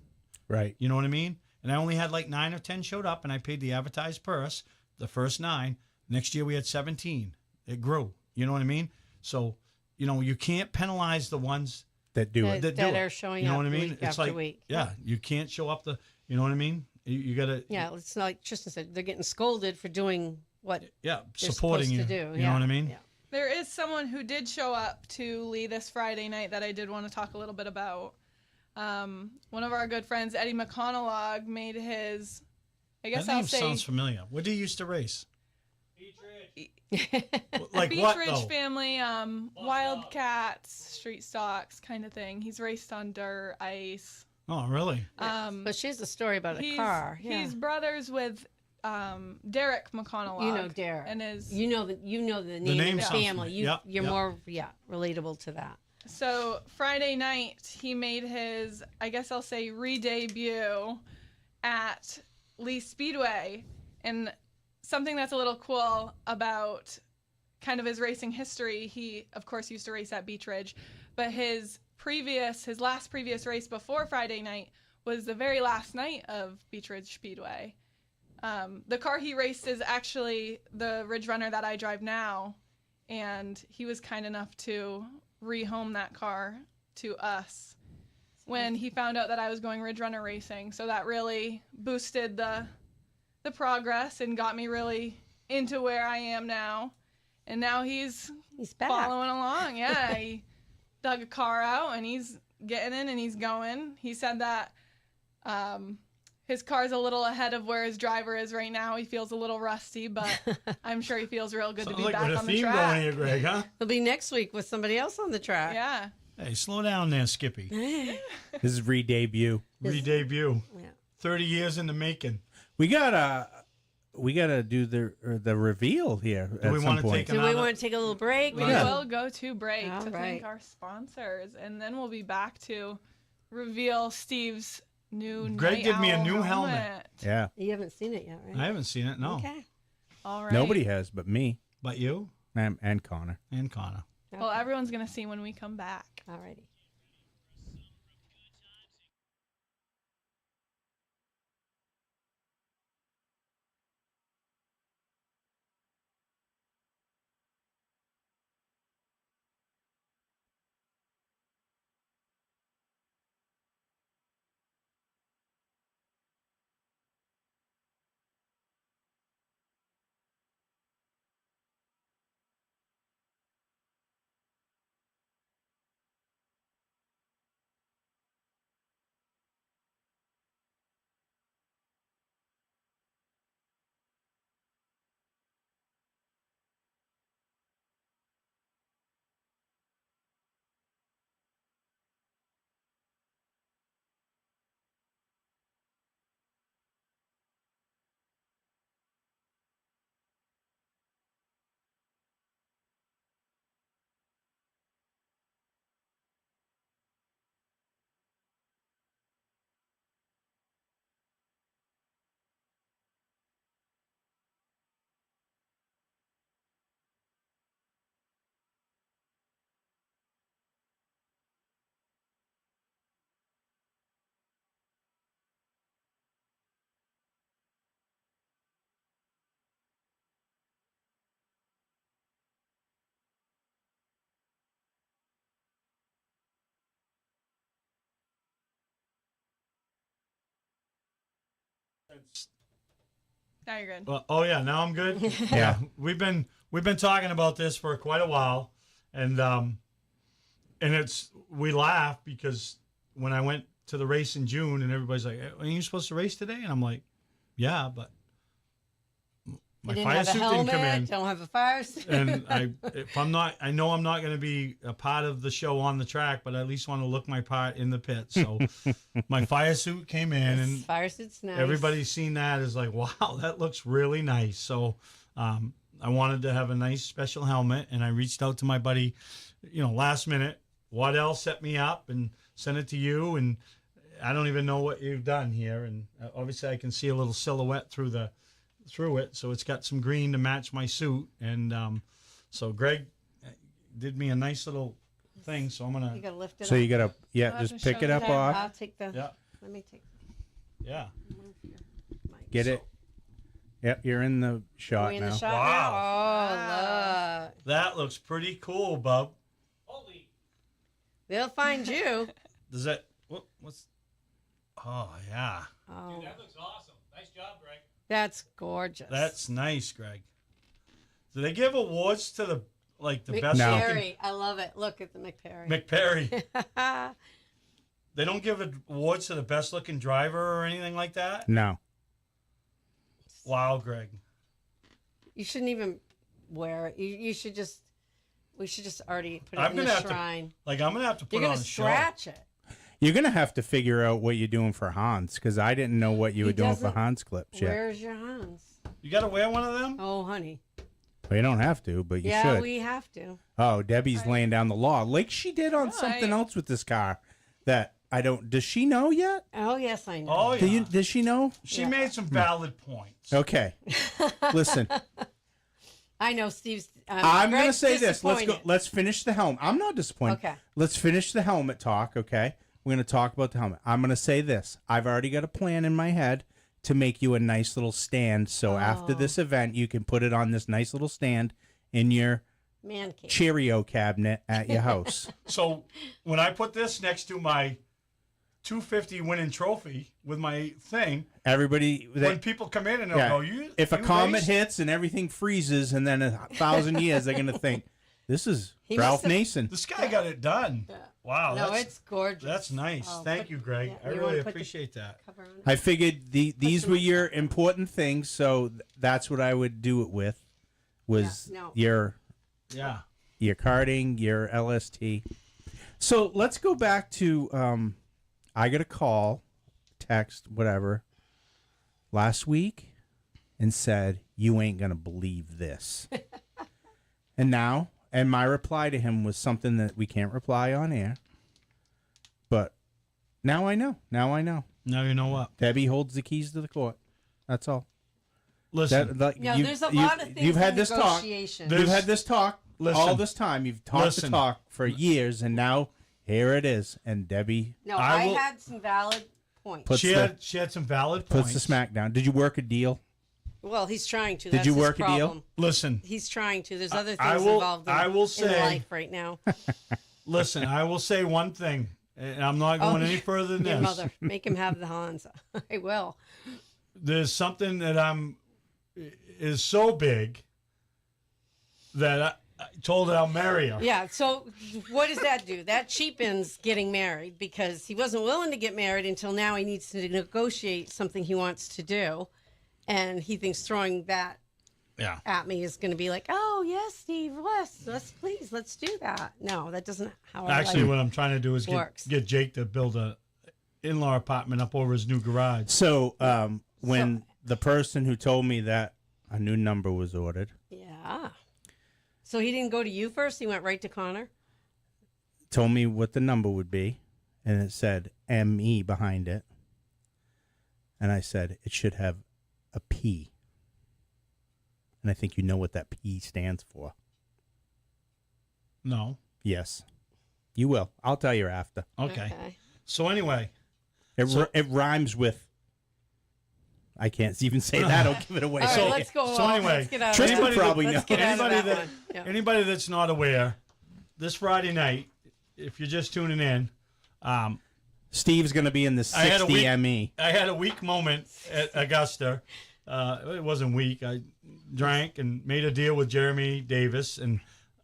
Right. You know what I mean? And I only had like 9 or 10 showed up, and I paid the advertised purse, the first 9. Next year we had 17. It grew. You know what I mean? So, you know, you can't penalize the ones That do it. that do That it. are showing You know up what I mean? week It's after like, week. yeah, you can't show up you know what I mean? You got to, Yeah, it's like Tristan said, they're getting scolded for doing what yeah, they're supporting supposed you. to do. You know what I mean? Yeah. There is someone who did show up to Lee this Friday night that I did want to talk a little bit about. One of our good friends, Eddie McConaughey, made his, I guess That I'll name say, sounds familiar. What did he used to race? Beach Ridge. Like Beach what, Ridge though? family, Wildcats, street stocks kind of thing. He's raced on dirt, ice. Oh, really? But she has a story about a car. Yeah. He's brothers with Derek McConaughey. You know Derek. And his You know the name of name the sounds family. familiar. You're Yep. more relatable to that. So Friday night he made his, I guess I'll say, re-debut at Lee Speedway. And something that's a little cool about kind of his racing history, he of course used to race at Beach Ridge, but his last previous race before Friday night was the very last night of Beach Ridge Speedway. The car he raced is actually the Ridge Runner that I drive now, and he was kind enough to rehome that car to us when he found out that I was going Ridge Runner racing. So that really boosted the progress and got me really into where I am now. And now he's back. following along. Yeah, he dug a car out and he's getting in and he's going. He said that his car's a little ahead of where his driver is right now. He feels a little rusty, but I'm sure he feels real good to be Sounds like back with a on the theme track. going here, Greg, huh? He'll be next week with somebody else on the track. Yeah. Hey, slow down there, Skippy. This is re-debut. Re-debut. Yeah. 30 years in the making. We gotta do the reveal here at we some wanna point. take Do we Another- want to take a little break? We Yeah. will go to break All to thank right. our sponsors, and then we'll be back to reveal Steve's new Greg Night gave me a Owl new helmet. Yeah. You haven't seen it yet, right? I haven't seen it, no. Okay. All right. Nobody has but me But you and Connor. and Connor. Well, everyone's going to see when we come back. All righty. Now you're good. Well, oh yeah, now I'm good. Yeah, we've been talking about this for quite a while, and we laugh because when I went to the race in June, and everybody's like, "Are you supposed to race today?" And I'm like, "Yeah, but my fire suit didn't come in. Don't have a fire suit." And I know I'm not going to be a part of the show on the track, but I at least want to look my part in the pit. So my fire suit came in, and fire suit's nice. everybody's seen that is like, wow, that looks really nice. So I wanted to have a nice special helmet, and I reached out to my buddy, last minute. Waddell set me up and sent it to you, and I don't even know what you've done here. And obviously I can see a little silhouette through it, so it's got some green to match my suit. And so Greg did me a nice little thing, so I'm gonna. You gotta lift it. So up. you gotta, I'll have just to pick show it up that. off. I'll take the. Yeah. Let me take. Yeah. Move your mic. Get it. Yep, you're in the Are shot we in now. the shot Wow. now? Oh, look. That looks pretty cool, bub. Holy. They'll find you. Does that what's? Oh yeah, Oh, Dude, that looks awesome. Nice job, Greg. that's gorgeous. that's nice, Greg. Do they give awards to the best No. looking McPerry. I love it. Look at the McPerry. McPerry? They don't give awards to the best looking driver or anything like that. No. Wow, Greg. You shouldn't even wear it. You should just. We should just already put it I'm in the gonna have to shrine. I'm gonna have to put You're it gonna on the show. scratch it. You're going to have to figure out what you're doing for Hans, because I didn't know what you He were doing for doesn't- Hans clips yet. Where's your Hans? You got to wear one of them. Oh, honey. Well, you don't have to, but you Yeah, should. we have to. Oh, Debbie's laying down the law, like she did on something else with this car that I don't. Does she know yet? Oh, yes, I know. Oh yeah. Does she know? She made some valid points. Okay. Listen, I know Steve's. I'm going to Greg's say this. Let's go. disappointed. Let's finish the helmet. I'm not disappointed. Okay. Let's finish the helmet talk. Okay. We're going to talk about the helmet. I'm going to say this. I've already got a plan in my head to make you a nice little stand. So after this event, you can put it on this nice little stand in your Man cave. Cheerio cabinet at your house. So when I put this next to my 250 winning trophy with my thing, Everybody, when people come in and they'll go, if a you comet raced?" hits and everything freezes, and then 1,000 years, they're going to think, this is He Ralph must have- Nason. This guy got it done. Yeah. Wow, No, that's it's gorgeous. that's nice. Oh, Thank put- you, Greg. yeah, I you really wanna put the appreciate that. Cover on it. I figured these some were on your top. important things, so that's what I would do it with, was Yeah, no. Yeah. your karting, your LST. So let's go back to I got a call, text, whatever, last week and said, you ain't going to believe this. And my reply to him was something that we can't reply on air. But now I know. Now I know. Now you know what. Debbie holds the keys to the court. That's all. Listen, No, there's a lot of things You've had in this talk. negotiation. You've had this talk Listen. all this time. You've talked Listen. the talk for years, and now here it is. And Debbie No, I I will- had some valid points. puts she the had some valid puts points. the smack down. Did you work a deal? Well, he's trying to. Did That's you his work a deal? problem. Listen, He's trying to. There's other I things will- involved in, I will in say- life right now. listen. I will say one thing, and I'm not going any further than Your this. mother. Make him have the Hans. I will. There's something that is so big that I told her I'll marry her. Yeah, so what does that do? That cheapens getting married because he wasn't willing to get married until now he needs to negotiate something he wants to do. And he thinks throwing that Yeah. at me is going to be like, oh, yes, Steve, let's do that. No, that doesn't how I Actually, like what I'm trying to do is Works. get Jake to build a in-law apartment up over his new garage. So when the person who told me that a new number was ordered, Yeah. So he didn't go to you first? He went right to Connor? told me what the number would be, and it said ME behind it. And I said, it should have a P. And I think you know what that P stands for. No. Yes. You will. I'll tell you after. Okay. So anyway, It rhymes with... I can't even say that. I'll give it away. All right, So- let's go. so on. anyway, Let's get out Tristan of that. probably Let's knows. get out of Anybody that that- one. Yeah. anybody that's not aware, this Friday night, if you're just tuning in, Steve's going to be in the 60 ME. I had a weak moment at Augusta. It wasn't weak. I drank and made a deal with Jeremy Davis, and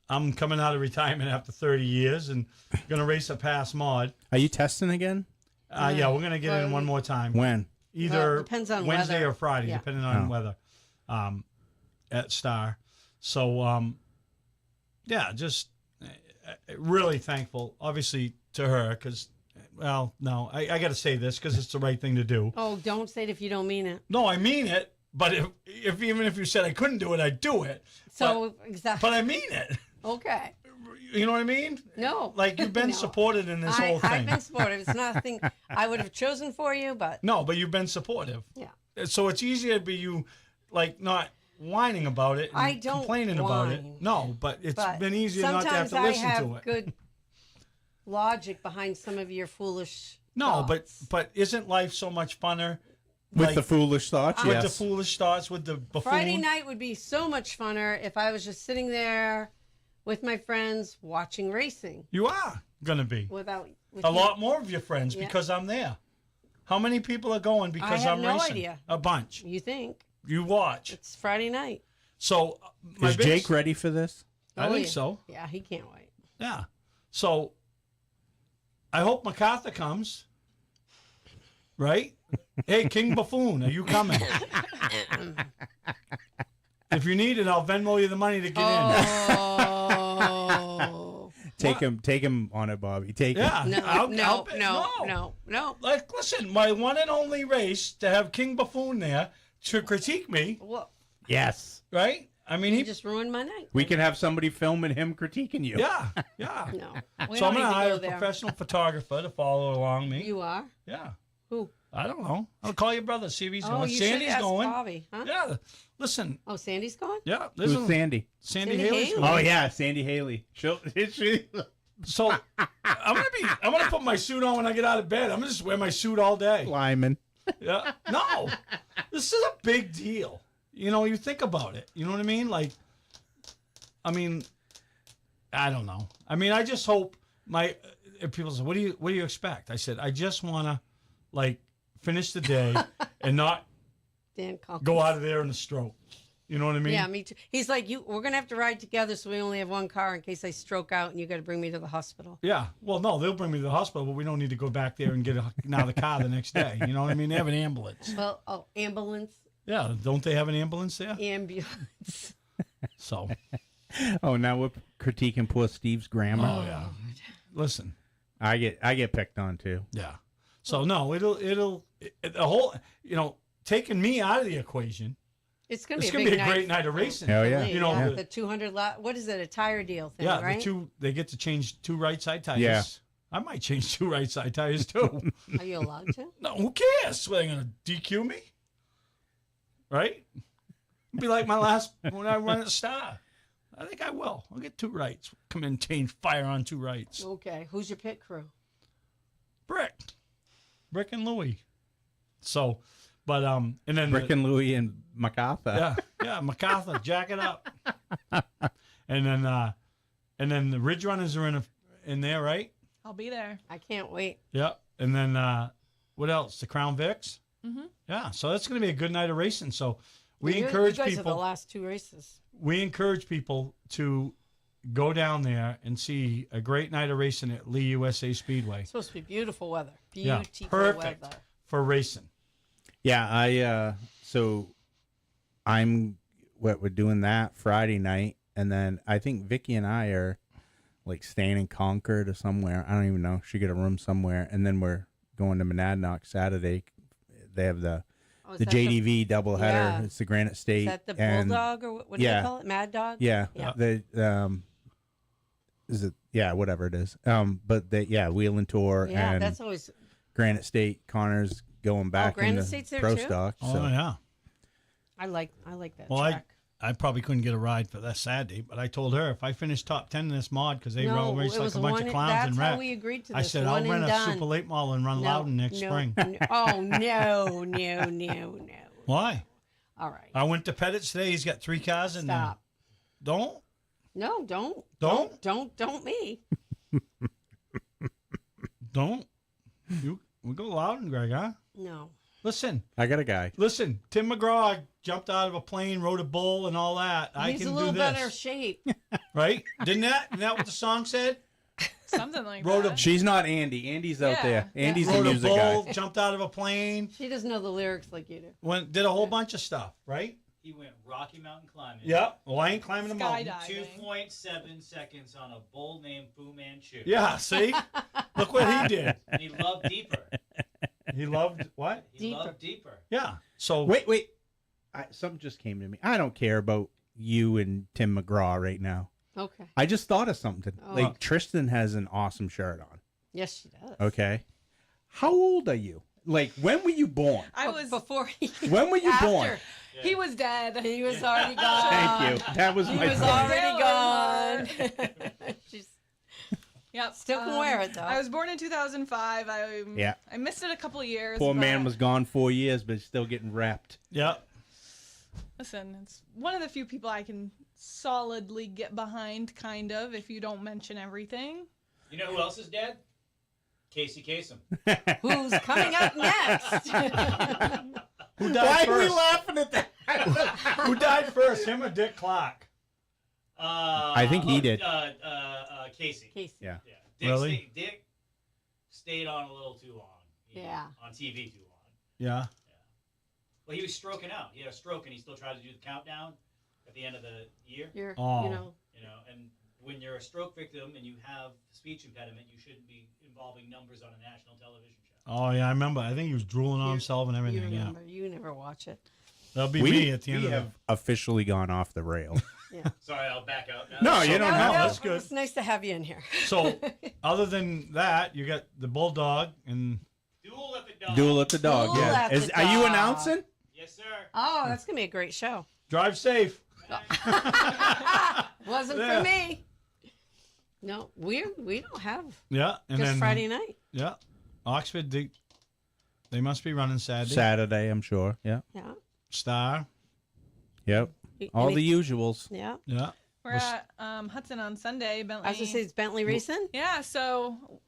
I'm coming out of retirement after 30 years and going to race a pass mod. Are you testing again? Yeah, we're going to get in one more time. When? Either depends on Wednesday weather. or Friday, Yeah. depending on weather, at Star. So, just really thankful, obviously, to her because, well, no, I got to say this because it's the right thing to do. Oh, don't say it if you don't mean it. No, I mean it, but if even if you said I couldn't do it, I'd do it. So, exactly. But I mean it. Okay. You know what I mean? No. Like, you've been No. supported in this whole thing. I've been supportive. It's nothing I would have chosen for you, but No, but you've been supportive. yeah. So it's easier to be you, like, not whining about it and I don't complaining about it. whine. No, but it's But been easier not to have sometimes to listen I have to it. good logic behind some of your foolish No, thoughts. but isn't life so much funner With like, the foolish thoughts? with Yes. the foolish thoughts, with the buffoon? Friday night would be so much funner if I was just sitting there with my friends watching racing You are gonna be with a you. lot more of your friends Yeah. because I'm there. How many people are going because have I'm no racing? idea. A bunch. You think You watch. it's Friday night? So my Is biggest- Jake ready for this? I Oh, think yeah. so. Yeah, he can't wait. Yeah. So I hope MacArthur comes. Right? Hey, King Buffoon, are you coming? If you need it, I'll Venmo you the money to get Oh Take him on it, Bobby. Take in. Yeah. no, I'll- no, I'll- no. Like, listen, my one and only race to have King Buffoon there to critique me, Well, it. Yes. right? I mean, you he just ruined my night. We can have somebody filming him critiquing you. yeah, yeah. No, we So I'm don't going to need hire go a there. professional photographer to follow along me. You are Yeah. who? I don't know. I'll call your brother, see if he's Oh, going. you Sandy's should ask going. Bobby, huh? Yeah. Listen. Oh, Sandy's going. Yeah. Who's Listen. Sandy? Sandy Sandy Haley's Haley? going. Oh yeah, Sandy Haley. She So I'm gonna put my suit on when I get out of bed. I'm gonna just wear my suit all day. Lyman. Yeah. No. This is a big deal. You know, you think about it. You know what I mean? Like, I mean, I don't know. I mean, I just hope if people say, what do you expect? I said, I just wanna like finish the day and not Dan Collins. go out of there in a stroke. You know what I mean? Yeah, me too. He's like, we're gonna have to ride together, so we only have one car in case I stroke out, and you got to bring me to the hospital. Yeah. Well, no, they'll bring me to the hospital, but we don't need to go back there and get another car the next day. You know what I mean? They have an ambulance. Well, ambulance, Yeah. Don't they have an ambulance there? ambulance. So. Oh, now we're critiquing poor Steve's grammar. Oh yeah. Listen. I get picked on too. Yeah. So no, it'll the whole, taking me out of the equation. It's gonna It's be a gonna big be a night. great night of racing. Hell yeah. You know, yeah, the- the 200 lot. What is it? A tire deal thing, Yeah, right? they get to change 2 right side tires. Yeah. I might change 2 right side tires too. Are you allowed to? No, who cares? What, are they gonna DQ me? Right? It'll be like my last when I run at Star. I think I will. I'll get 2 rights. Come in and change fire on 2 rights. Okay. Who's your pit crew? Brick and Louie. So, but and then Brick and Louie and MacArthur. yeah, MacArthur, jack it up. And then the Ridge Runners are in there, right? I'll be there. I can't wait. Yeah. And then what else? The Crown Vics. Mm-hmm. Yeah. So that's going to be a good night of racing. So we You encourage guys are the people. last 2 races. We encourage people to go down there and see a great night of racing at Lee USA Speedway. It's supposed to be beautiful weather. Yeah, Beautiful perfect weather. for racing. Yeah, so we're doing that Friday night, and then I think Vicky and I are like staying in Concord or somewhere. I don't even know. She got a room somewhere, and then we're going to Monadnock Saturday. They have the Oh, is the that JDV doubleheader. Yeah. It's the Granite State. Is that the and- Bulldog or what do Yeah. they call it? Mad Dog? Yeah, Yeah. is it? Yeah, whatever it is. But Wheel and Tour Yeah, and that's always. Granite State. Connor's going back Granite into State's there pro too? stock. Oh So yeah. I like that Well, track. I probably couldn't get a ride for that Saturday, but I told her if I finish top 10 in this mod because they No, race it like was a bunch one of and- clowns that's and how rap. we agreed to I this. said I'll One rent and a done. super late model and run Loudon next spring. Oh no, no. Why? All right. I went to Pettit's today. He's got 3 cars in Stop. there. Don't. No, don't. Don't? Don't me. Don't. We go Loudon, Greg, huh? No. Listen, I got a guy. listen. Tim McGraw jumped out of a plane, rode a bull, and all that. I He's can a little do better this, shape. right? Isn't that what the song said? Something like Wrote a that. She's not Andy. Andy's out Yeah. there. Andy's the Rode a music bull, guy. jumped out of a plane, She doesn't know the lyrics like you do. did a whole bunch of stuff, right? He went Rocky Mountain climbing. Yep. Well, I ain't climbing a mountain. Skydiving. 2.7 seconds on a bull named Fu Manchu. Yeah. See, look what he did. And he loved deeper. He loved what? He Deeper. loved deeper. Yeah. So Wait. Something just came to me. I don't care about you and Tim McGraw right now. Okay. I just thought of something. Oh. Like Tristan has an awesome shirt on. Yes, she does. Okay. How old are you? Like, when were you born? I was before he. When were you born? After. He was dead. He was already gone. Thank you. That was He my was point. already gone. She's Yep. still can wear it though. I was born in 2005. Yeah. I missed it a couple of years. Poor man but was gone 4 years, but he's still getting wrapped. yeah. Listen, it's one of the few people I can solidly get behind, kind of, if you don't mention everything. You know who else is dead? Casey Kasem. Who's coming up next? Who Why died are we first? laughing at that? Who died first, him or Dick Clark? I think he did. Casey. Casey. Yeah. Yeah. Dick Really? Dick stayed on a little too long. Yeah. On TV too long. Yeah. Well, he was stroking out. He had a stroke, and he still tried to do the countdown at the end of the year. You're, Oh. you know, And when you're a stroke victim and you have speech impediment, you shouldn't be involving numbers on a national television show. Oh yeah, I remember. I think he was drooling on You- himself and you everything. Yeah. remember. You never watch it. That'll be me at the end we of have officially gone off the rail. Sorry, I'll back out now. No, you don't have to. That's good. It's nice to have you in here. So, other than that, you got the bulldog and Duel at the dog. Duel at the dog. Duel Yeah. at the Are you dog. announcing? Yes, sir. Oh, that's gonna be a great show. drive safe. Wasn't Yeah. for me. No, we don't have Yeah, and just then Friday night. Yeah, Oxford. They must be running Saturday. Saturday, I'm sure. Yeah. Yeah. Star. Yep. All the usuals. Yeah. Yeah. We're at Hudson on Sunday. Bentley. I was gonna say, is Bentley racing? Yeah, so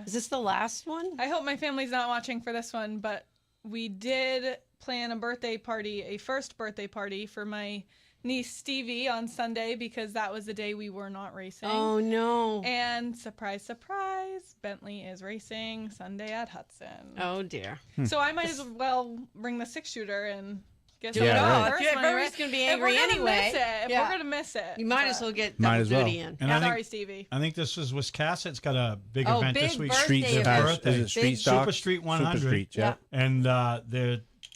Is this the last one? I hope my family's not watching for this one, but we did plan a first birthday party for my niece Stevie on Sunday because that was the day we were not racing. Oh no. And surprise, surprise, Bentley is racing Sunday at Hudson. Oh dear. So I might as well bring the 6-shooter and get Do Yeah, it started all. right. first If when I everybody's race. gonna be If angry we're gonna anyway. miss it, if Yeah. we're gonna miss it, You might but- as well get Might double as well. duty in. And I Sorry, think Stevie. this is Wiscasset's got a big Oh, event big this week. birthday Street event. birthday. Is it Street Big Stock? Super Street 100. Super Street, yeah. And they're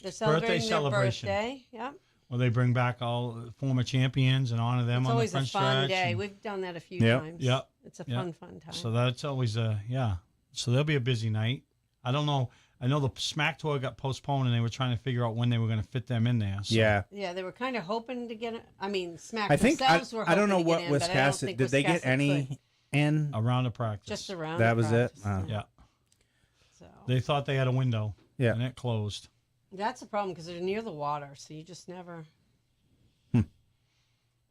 They're celebrating their celebration. birthday. Yeah. well, they bring back all former champions and honor them It's on the always a front fun stretch. day. and- We've done that a few Yep. times. Yep. It's a Yep. fun time. So that's always yeah. So there'll be a busy night. I don't know. I know the Smack Tour got postponed and they were trying to figure out when they were going to fit them in there. So. Yeah. Yeah, they were kind of hoping to get it. I mean, Smack I think themselves were I don't know hoping to what get in, but I don't Wiscasset think did. They get Wiscasset any could. in? A round of practice. Just around. That was it? practice. Yeah. So They thought they had a window. Yeah. And it closed. that's a problem because they're near the water, so you just never.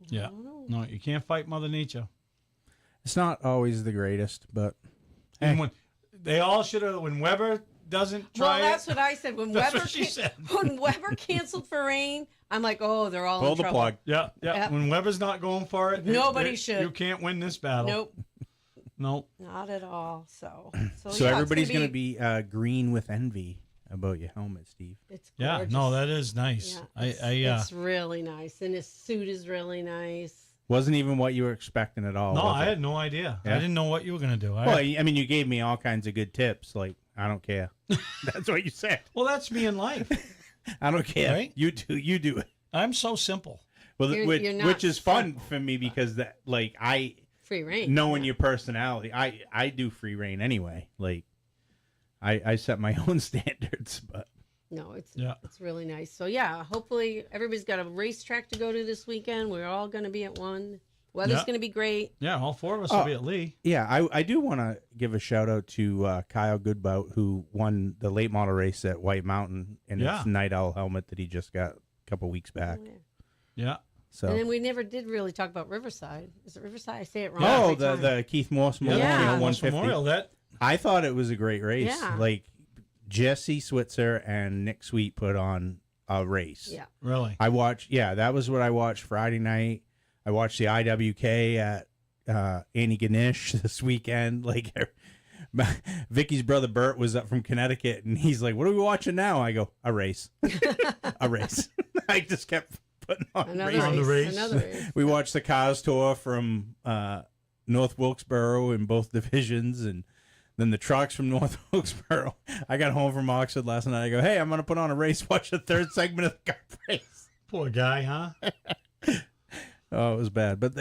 Yeah. No, you can't fight Mother Nature. It's not always the greatest, but And when they all should have. When Weber doesn't try Well, that's it, what I said when That's Weber what she said. when Weber canceled for rain. I'm like, oh, they're all pull in the trouble. plug. yeah. Yep. When Weber's not going for it, Nobody should. You can't win this battle. Nope, Nope. not at all. So So yeah, everybody's going to be green with envy about your helmet, Steve. It's Yeah. gorgeous. No, that is nice. Yeah, it's really nice, and his suit is really nice. Wasn't even what you were expecting at all. No, was I it? had no idea. Yeah. I didn't know what you were gonna do. Well, I mean, you gave me all kinds of good tips. Like, I don't care. That's what you said. well, that's me in life. I don't care. Right? You do it. I'm so simple. Well, You're not which is fun simple. for me because that, like, I Free reign. knowing your personality, I do free reign anyway. Like, I set my own standards, but No, it's Yeah. it's really nice. So yeah, hopefully everybody's got a racetrack to go to this weekend. We're all going to be at one. Weather's Yeah. going to be great. Yeah, all four of us Oh. will be at Lee. yeah, I do want to give a shout out to Kyle Goodbout, who won the late model race at White Mountain in Yeah. his Night Owl helmet that he just got a couple weeks back. Yeah. Yeah. So. And then we never did really talk about Riverside. Is it Riverside? I say it wrong. Oh, every time. the Keith Morse Yeah. Memorial Yeah. Morse 150. Memorial. I thought it was a great race. Yeah. Like Jesse Switzer and Nick Sweet put on a race. Yeah. Really? I watched. Yeah, that was what I watched Friday night. I watched the IWK at Annie Ganesh this weekend. Like Vicky's brother Bert was up from Connecticut, and he's like, "What are we watching now?" I go, "A race, a race." I just kept putting on Another races. On the race. Another race. We watched the Cars Tour from North Wilkesboro in both divisions, and then the trucks from North Wilkesboro. I got home from Oxford last night. I go, "Hey, I'm going to put on a race, watch the third segment of the car race." Poor guy, huh? Oh, it was bad. But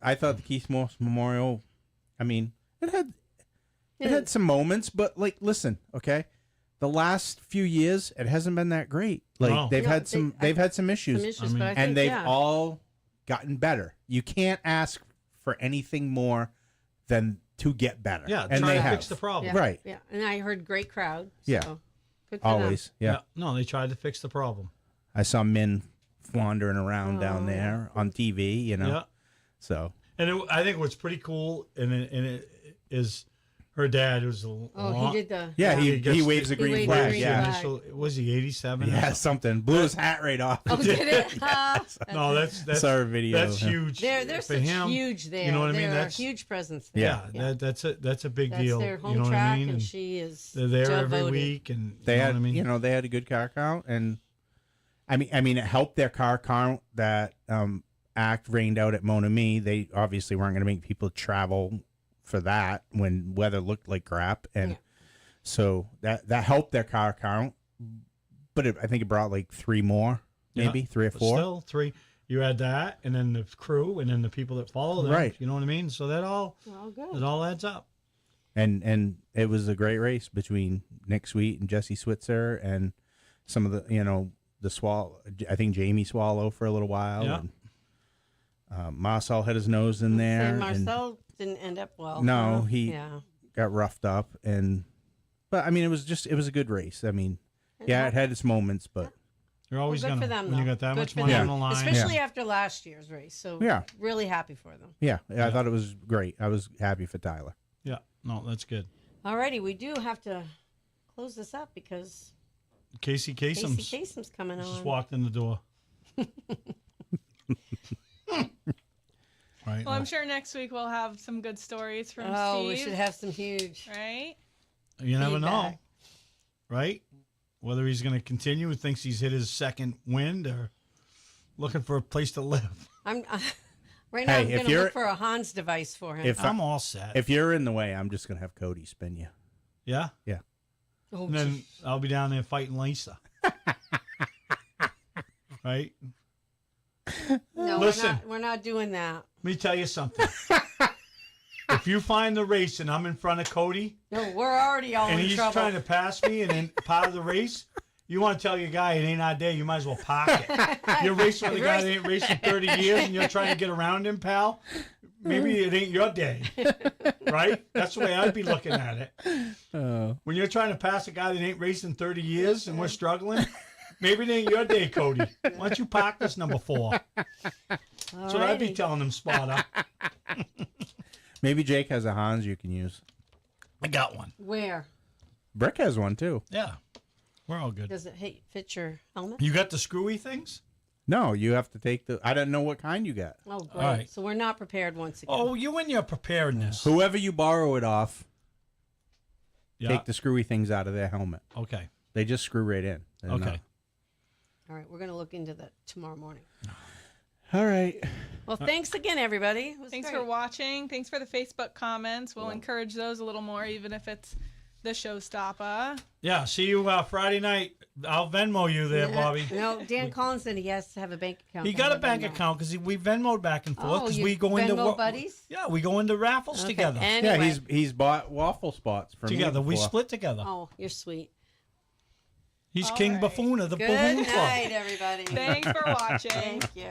I thought the Keith Morse Memorial, I mean, it had some moments, but like, listen, okay, the last few years it hasn't been that great. Like No. they've Yeah, had some issues, Some issues, I mean- but I think, and they've yeah. all gotten better. You can't ask for anything more than to get better. Yeah, and try they to have. fix the problem. Yeah, Right. Yeah, and I heard great crowd. Yeah. So good for them. Always, yeah. No, they tried to fix the problem. I saw men wandering around down Oh. there on TV. You know, Yeah. so And I think what's pretty cool, and it is her dad was a Oh, he did the. yeah, He he gets waves the- a green waved the flag. green Yeah, flag. Initial, was he 87? or yeah, something? something blew his hat right off. Oh, did it? No, that's Saw a video. That's yeah. huge. They're for such him. huge there. You know what I mean? They're That's a huge presence Yeah, there. that's a big That's deal. their home you know track, what I mean? and she is they're there every devoted. week, and They you know had, what I mean? you know, they had a good car count, and I mean, it helped their car count that act rained out at Monami. They obviously weren't going to make people travel for that when weather looked like crap, and Yeah. so that helped their car count. But I think it brought like three more, maybe Yeah, 3 or but 4. Still, 3. You had that, and then the crew, and then the people that follow them. Right. You know what I mean? So that all Oh, it good. all adds up. And it was a great race between Nick Sweet and Jesse Switzer and some of the, you know, the Swallow. I think Jamie Swallow for a little while. Yeah. And, Marcel had his nose in there. And and Marcel didn't end up well. No, huh? he- Yeah. got roughed up. But I mean, it was a good race. I mean, yeah, it had its moments, but You're always good gonna for them, when you though. got that Good much for money them. on the line. Especially after last year's race. So Yeah. really happy for them. yeah, I thought it was great. I was happy for Tyler. Yeah, no, that's good. Alrighty, we do have to close this up because Casey Kasem's Casey Kasem's coming just on. walked in the door. Right. Well, I'm sure next week we'll have some good stories from Oh, Steve. we should have some huge. Right? You never know, feedback. right? Whether he's going to continue, thinks he's hit his second wind, or looking for a place to live. I'm right now. Hey, I'm if going to you're- look for a Hans device for him. If I'm all set. If you're in the way, I'm just gonna have Cody spin you. Yeah, oh, and then I'll be down there fighting Lisa. Right? no, listen. we're not doing that. Let me tell you something. If you find the race and I'm in front of Cody No, we're already all and in he's trouble. trying to pass me, and then part of the race, you want to tell your guy it ain't our day, you might as well park it. You're racing with a guy that ain't racing 30 years and you're trying to get around him, pal. Maybe it ain't your day. Right? That's the way I'd be looking at it. Oh, When you're trying to pass a guy that ain't racing 30 years and we're struggling, maybe it ain't your day, Cody. Why don't you park this number 4? That's what I'd be Alrighty. telling him, Spotter. maybe Jake has a Hans you can use. I got one. Where Brick has one too. Yeah. We're all good. does it fit your helmet? You got the screwy things? No, you have to take the. I don't know what kind you got. Oh, great. right. So we're not prepared once again. Oh, you and your preparedness. Whoever you borrow it off, Yeah. take the screwy things out of their helmet. Okay. They just screw right in. They're Okay. not- All right, we're going to look into that tomorrow morning. All right. Well, thanks again, everybody. It was Thanks great. for watching. Thanks for the Facebook comments. We'll encourage those a little more, even if it's the showstopper. Yeah. See you Friday night. I'll Venmo you there, Bobby. No, Dan Collins said he has to have a bank account. He to got a have bank Venmo. account because we Venmoed back and forth Oh, because you we go into Venmo buddies? Yeah, we go into raffles Okay, together. Anyway. Yeah, he's bought waffle spots for Together, me we before. split together. Oh, you're sweet. He's All King right. Buffoon of the Good Buffoon Club. night, everybody. Thanks for watching. Thank you.